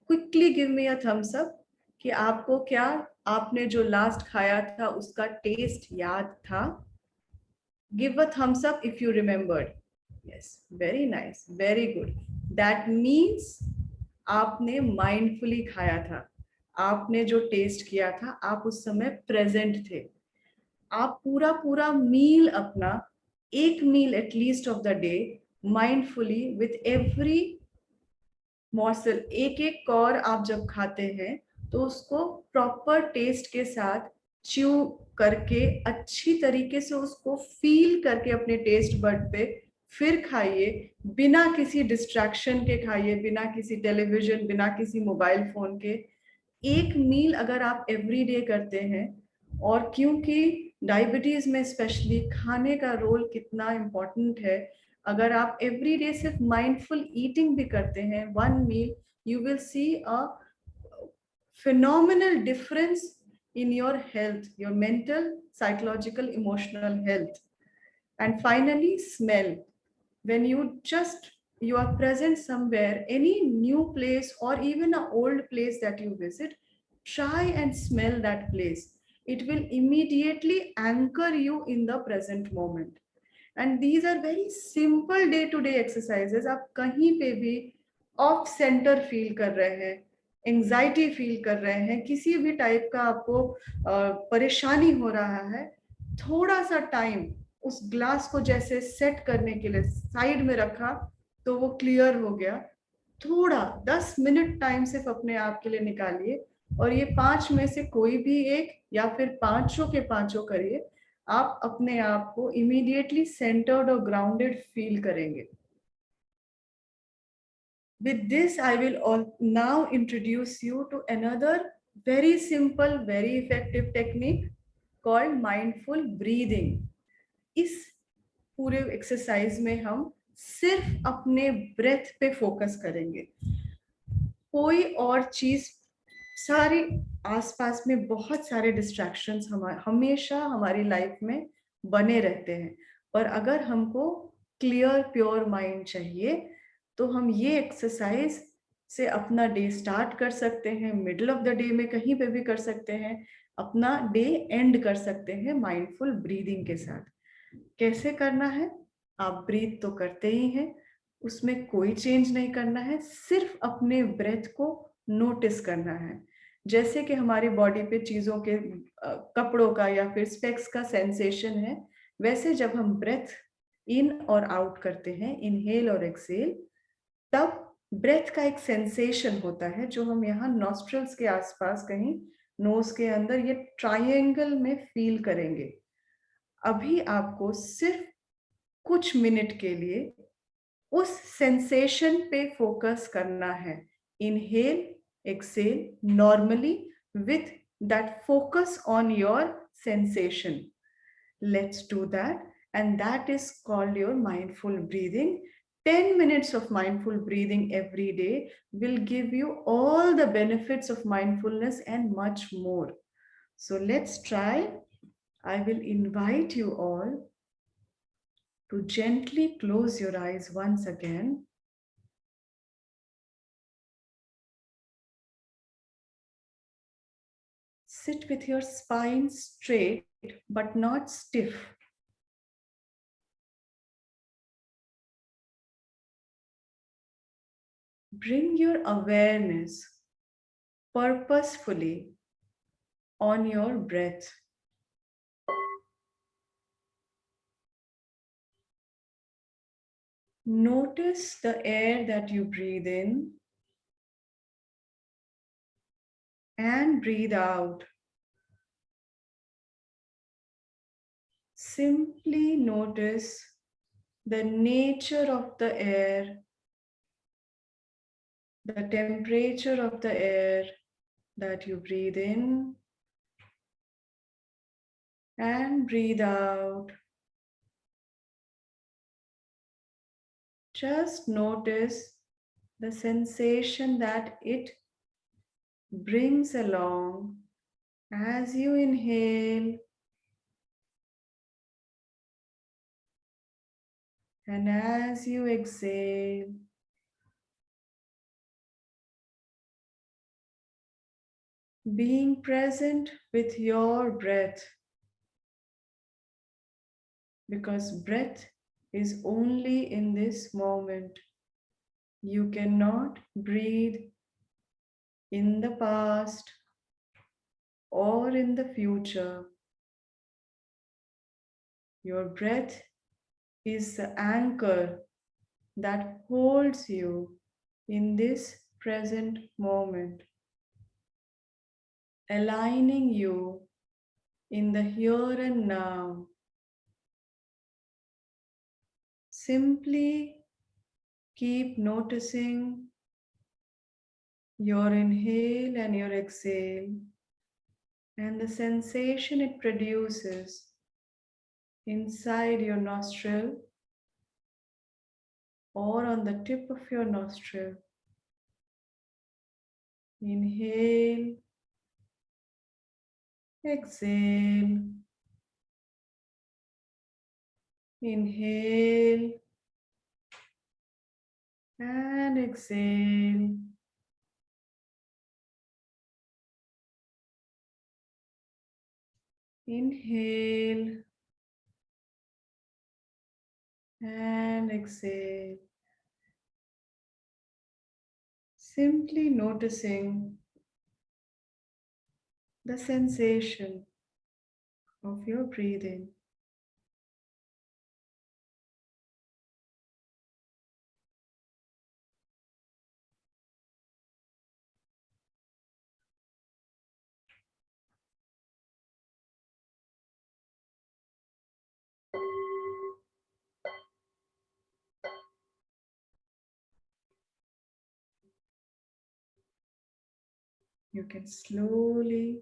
Quickly give me a thumbs up कि आपको क्या आपने जो लास्ट खाया था उसका टेस्ट याद था. Give a thumbs up if you remembered. Yes, very nice, very good. That means आपने mindfully खाया था. आपने जो टेस्ट किया था आप उस समय प्रेजेंट थे. आप पूरा पूरा मील अपना, एक meal at least of the day mindfully with every morsel, एक एक कौर आप जब खाते हैं तो उसको प्रॉपर टेस्ट के साथ च्यू करके अच्छी तरीके से उसको फील करके अपने टेस्ट बड पे फिर खाइए. बिना किसी डिस्ट्रैक्शन के खाइए, बिना किसी टेलीविजन, बिना किसी मोबाइल फोन के. एक मील अगर आप एवरी डे करते हैं, और क्योंकि डायबिटीज में स्पेशली खाने का रोल कितना इम्पोर्टेंट है, अगर आप एवरी डे सिर्फ माइंडफुल ईटिंग भी करते हैं, one meal, you will see a phenomenal difference in your health, your mental, psychological, emotional health. And finally, smell. When you are present somewhere, any new place or even an old place that you visit, try and smell that place. It will immediately anchor you in the present moment. And these are very simple day-to-day exercises. आप कहीं पे भी of centre feel कर रहे हैं, anxiety feel कर रहे हैं, किसी भी टाइप का आपको परेशानी हो रहा है, थोड़ा सा टाइम उस ग्लास को जैसे सेट करने के लिए साइड में रखा तो वो क्लियर हो गया. थोड़ा 10 मिनट टाइम सिर्फ अपने आप के लिए निकालिए, और ये 5 में से कोई भी एक या फिर पांचों के पांचों करिए. आप अपने आप को इमीडिएटली सेंटर्ड और ग्राउंडेड फील करेंगे. With this, I will now introduce you to another very simple, very effective technique called mindful breathing. इस पूरे एक्सरसाइज में हम सिर्फ अपने ब्रेथ पे फोकस करेंगे. कोई और चीज, सारी आसपास में बहुत सारे डिस्ट्रैक्शंस हमेशा हमारी लाइफ में बने रहते हैं, पर अगर हमको क्लियर प्योर माइंड चाहिए तो हम ये एक्सरसाइज से अपना डे स्टार्ट कर सकते हैं, मिडल ऑफ द डे में कहीं पे भी कर सकते हैं, अपना डे एंड कर सकते हैं माइंडफुल ब्रीदिंग के साथ. कैसे करना है? आप ब्रीथ तो करते ही हैं, उसमें कोई चेंज नहीं करना है, सिर्फ अपने ब्रेथ को नोटिस करना है. जैसे कि हमारी बॉडी पे चीजों के कपड़ों का या फिर स्पेक्स का सेंसेशन है, वैसे जब हम ब्रेथ इन और आउट करते हैं, इनहेल और एक्सेल, तब ब्रेथ का एक सेंसेशन होता है जो हम यहाँ नॉस्ट्रल्स के आसपास कहीं नोज के अंदर ये ट्रायंगल में फील करेंगे. अभी आपको सिर्फ कुछ मिनट के लिए उस सेंसेशन पे फोकस करना है. Inhale exhale normally with that focus on your sensation. Let's do that, and that is called your mindful breathing. 10 minutes of mindful breathing every day will give you all the benefits of mindfulness and much more. So let's try. I will invite you all to gently close your eyes once again. Sit with your spine straight but not stiff. bring your awareness purposefully on your breath. Notice the air that you breathe in and breathe out. Simply notice the nature of the air, the temperature of the air that you breathe in and breathe out. Just notice the sensation that it brings along as you inhale and as you exhale. Being present with your breath, because breath is only in this moment. You cannot breathe in the past or in the future. Your breath is the anchor that holds you in this present moment, aligning you in the here and now. Simply keep noticing your inhale and your exhale and the sensation it produces inside your nostril or on the tip of your nostril. Inhale, exhale, inhale and exhale. Inhale and exhale. Simply noticing the sensation of your breathing. You can slowly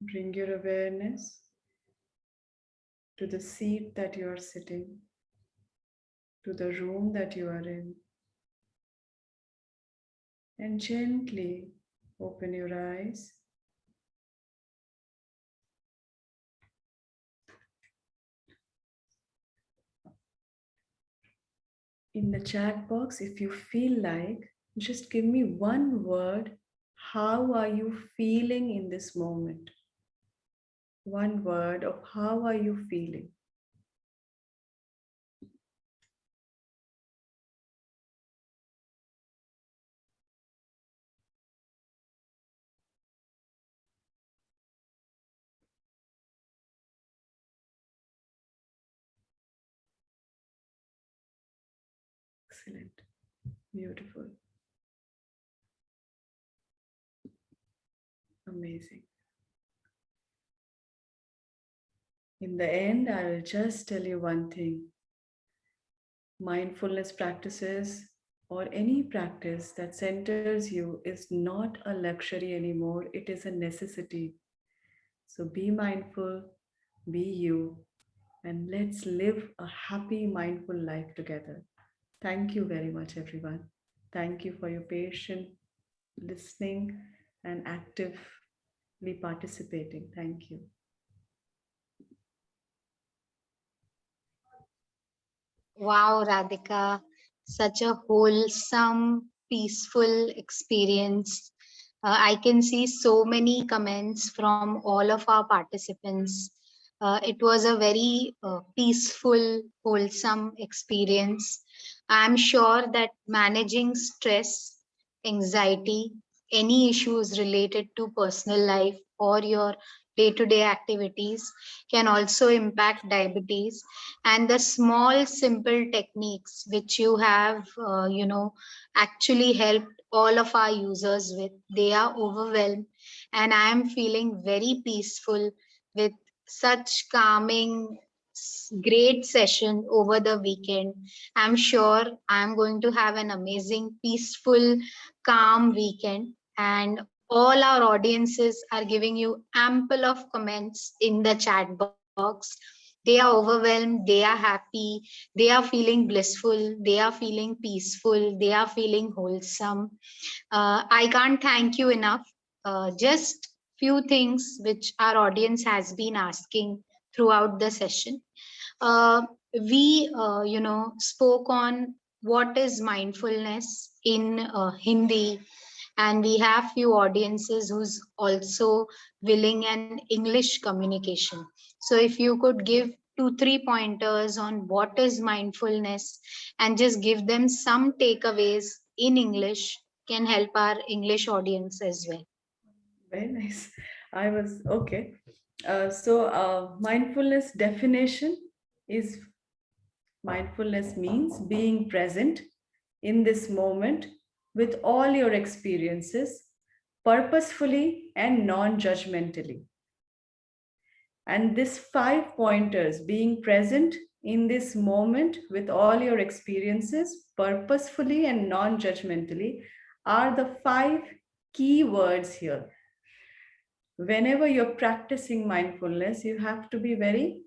bring your awareness to the seat that you are sitting, to the room that you are in, and gently open your eyes. In the chat box, if you feel like, just give me one word. How are you feeling in this moment? One word of how are you feeling? Excellent. Beautiful. Amazing. In the end, I will just tell you one thing. Mindfulness practices or any practice that centers you is not a luxury anymore. It is a necessity. So be mindful, be you, and let's live a happy, mindful life together. Thank you very much, everyone. Thank you for your patient listening and actively participating. Thank you. Wow, Radhika, such a wholesome, peaceful experience. I can see so many comments from all of our participants. It was a very peaceful, wholesome experience. I'm sure that managing stress, anxiety, any issues related to personal life or your day-to-day activities can also impact diabetes. And the small, simple techniques which you have, actually helped all of our users with, they are overwhelmed. And I am feeling very peaceful with such calming, great session over the weekend. I'm sure I'm going to have an amazing, peaceful, calm weekend. And all our audiences are giving you ample of comments in the chat box. They are overwhelmed, they are happy, they are feeling blissful, they are feeling peaceful, they are feeling wholesome. I can't thank you enough. Just few things which our audience has been asking throughout the session. We spoke on what is mindfulness in Hindi, and we have few audiences who's also willing an English communication. So if you could give 2 3 pointers on what is mindfulness and just give them some takeaways in English, can help our English audience as well. Very nice. I was okay. Mindfulness definition is mindfulness means being present in this moment with all your experiences purposefully and non judgmentally. And this 5 pointers, being present in this moment with all your experiences purposefully and non judgmentally, are the 5 key words here. Whenever you're practicing mindfulness, you have to be very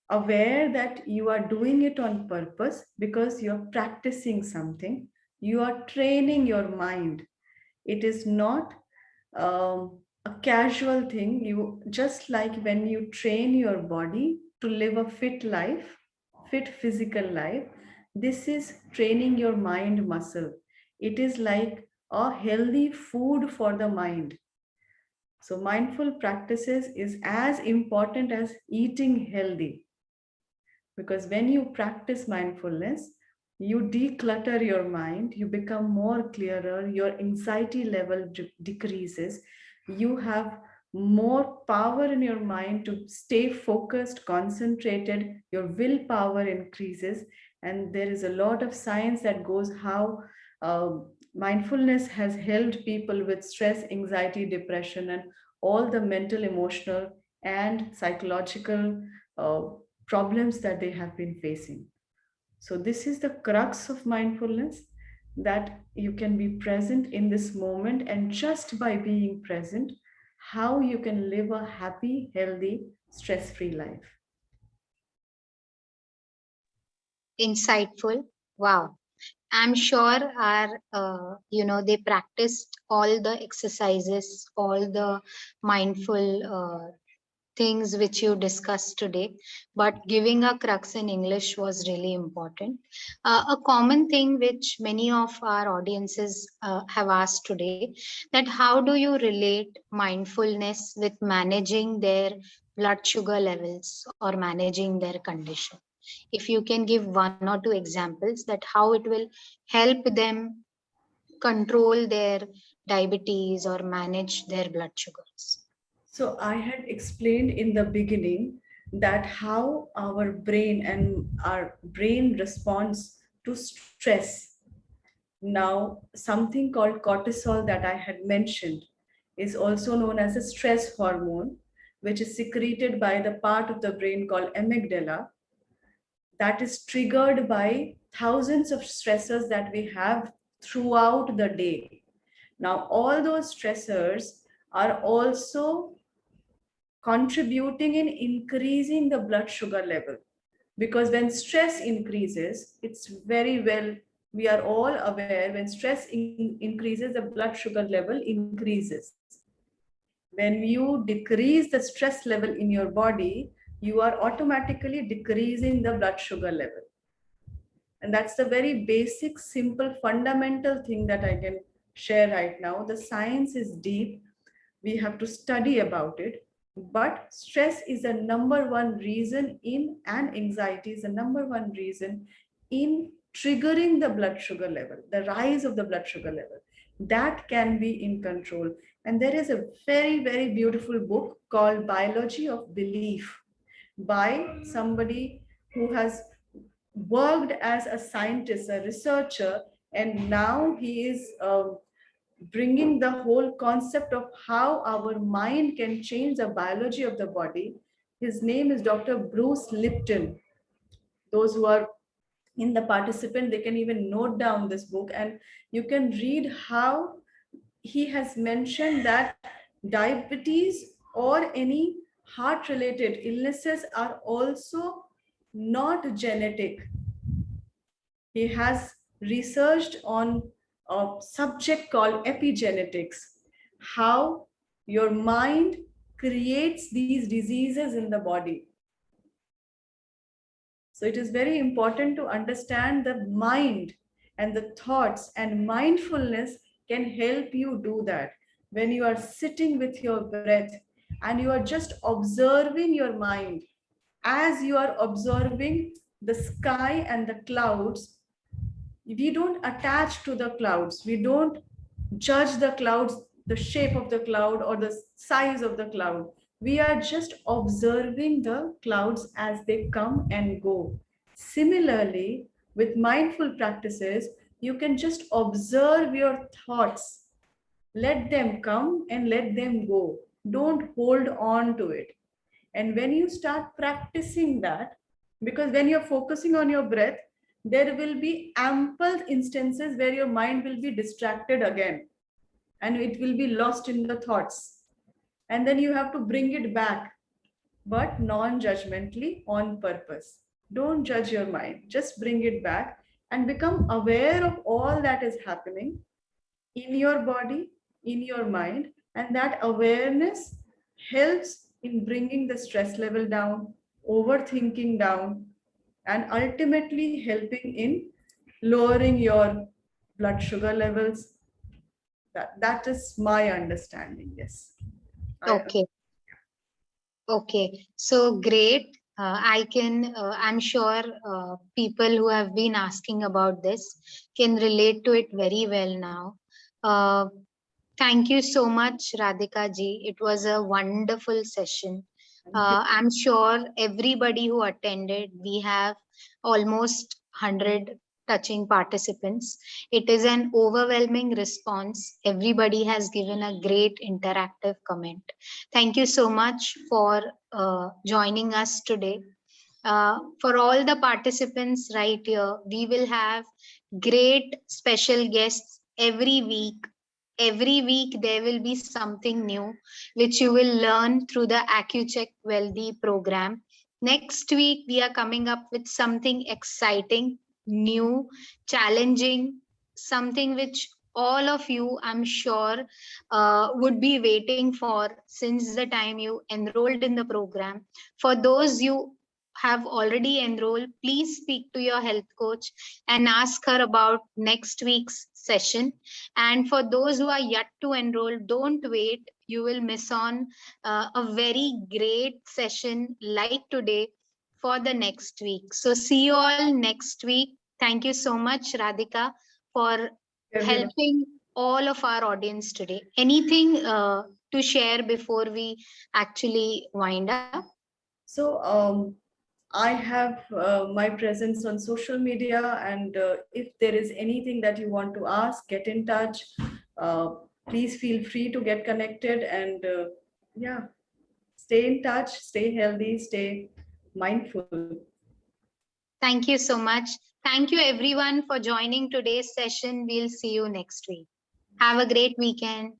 aware that you are doing it on purpose because you're practicing something. You are training your mind. It is not a casual thing. You just like when you train your body to live a fit life, fit physical life, this is training your mind muscle. It is like a healthy food for the mind. So mindful practices is as important as eating healthy, because when you practice mindfulness, you declutter your mind, you become more clearer, your anxiety level decreases, you have more power in your mind to stay focused, concentrated, your willpower increases. And there is a lot of science that goes how uh, mindfulness has helped people with stress, anxiety, depression, and all the mental, emotional, and psychological uh, problems that they have been facing. So, this is the crux of mindfulness, that you can be present in this moment, and just by being present, how you can live a happy, healthy, stress free life. Insightful. Wow. I'm sure our, they practiced all the exercises, all the mindful things which you discussed today, but giving a crux in English was really important. A common thing which many of our audiences have asked today, that how do you relate mindfulness with managing their blood sugar levels or managing their condition? If you can give 1 or 2 examples that how it will help them control their diabetes or manage their blood sugars. So, I had explained in the beginning that how our brain responds to stress. Now, something called cortisol that I had mentioned is also known as a stress hormone, which is secreted by the part of the brain called amygdala, that is triggered by thousands of stressors that we have throughout the day. Now, all those stressors are also contributing in increasing the blood sugar level, because when stress increases, it's very well, we are all aware, when stress increases, the blood sugar level increases. When you decrease the stress level in your body, you are automatically decreasing the blood sugar level. And that's the very basic, simple, fundamental thing that I can share right now. The science is deep. We have to study about it. But stress is the number one reason in, and anxiety is the number one reason in triggering the blood sugar level, the rise of the blood sugar level. That can be in control. And there is a very, very beautiful book called Biology of Belief by somebody who has worked as a scientist, a researcher, and now he is bringing the whole concept of how our mind can change the biology of the body. His name is Dr. Bruce Lipton. Those who are in the participant, they can even note down this book and you can read how he has mentioned that diabetes or any heart related illnesses are also not genetic. He has researched on a subject called epigenetics, how your mind creates these diseases in the body. So it is very important to understand the mind and the thoughts, and mindfulness can help you do that. When you are sitting with your breath and you are just observing your mind, as you are observing the sky and the clouds, we don't attach to the clouds. We don't judge the clouds, the shape of the cloud or the size of the cloud. We are just observing the clouds as they come and go. Similarly, with mindful practices, you can just observe your thoughts. Let them come and let them go. Don't hold on to it. And when you start practicing that, because when you're focusing on your breath, there will be ample instances where your mind will be distracted again and it will be lost in the thoughts. And then you have to bring it back, but non judgmentally, on purpose. Don't judge your mind, just bring it back and become aware of all that is happening in your body, in your mind. And that awareness helps in bringing the stress level down, overthinking down, and ultimately helping in lowering your blood sugar levels. That is my understanding. Yes. Okay. Okay. So great. I'm sure people who have been asking about this can relate to it very well now. Uh, Thank you so much, Radhika ji. It was a wonderful session. Thank you. I'm sure everybody who attended, we have almost 100 touching participants. It is an overwhelming response. Everybody has given a great interactive comment. Thank you so much for joining us today. For all the participants right here, we will have great special guests every week. Every week there will be something new which you will learn through the AccuCheck Wealthy program. Next week we are coming up with something exciting, new, challenging, something which all of you, I'm sure, would be waiting for since the time you enrolled in the program. For those you have already enrolled, please speak to your health coach and ask her about next week's session. And for those who are yet to enroll, don't wait. You will miss on a very great session like today for the next week. So see you all next week. Thank you so much, Radhika, for Everyone. helping all of our audience today. Anything to share before we actually wind up? So I have my presence on social media, and if there is anything that you want to ask, get in touch. Uh, Please feel free to get connected, and yeah, stay in touch, stay healthy, stay mindful. Thank you so much. Thank you everyone for joining today's session. We'll see you next week. Have a great weekend.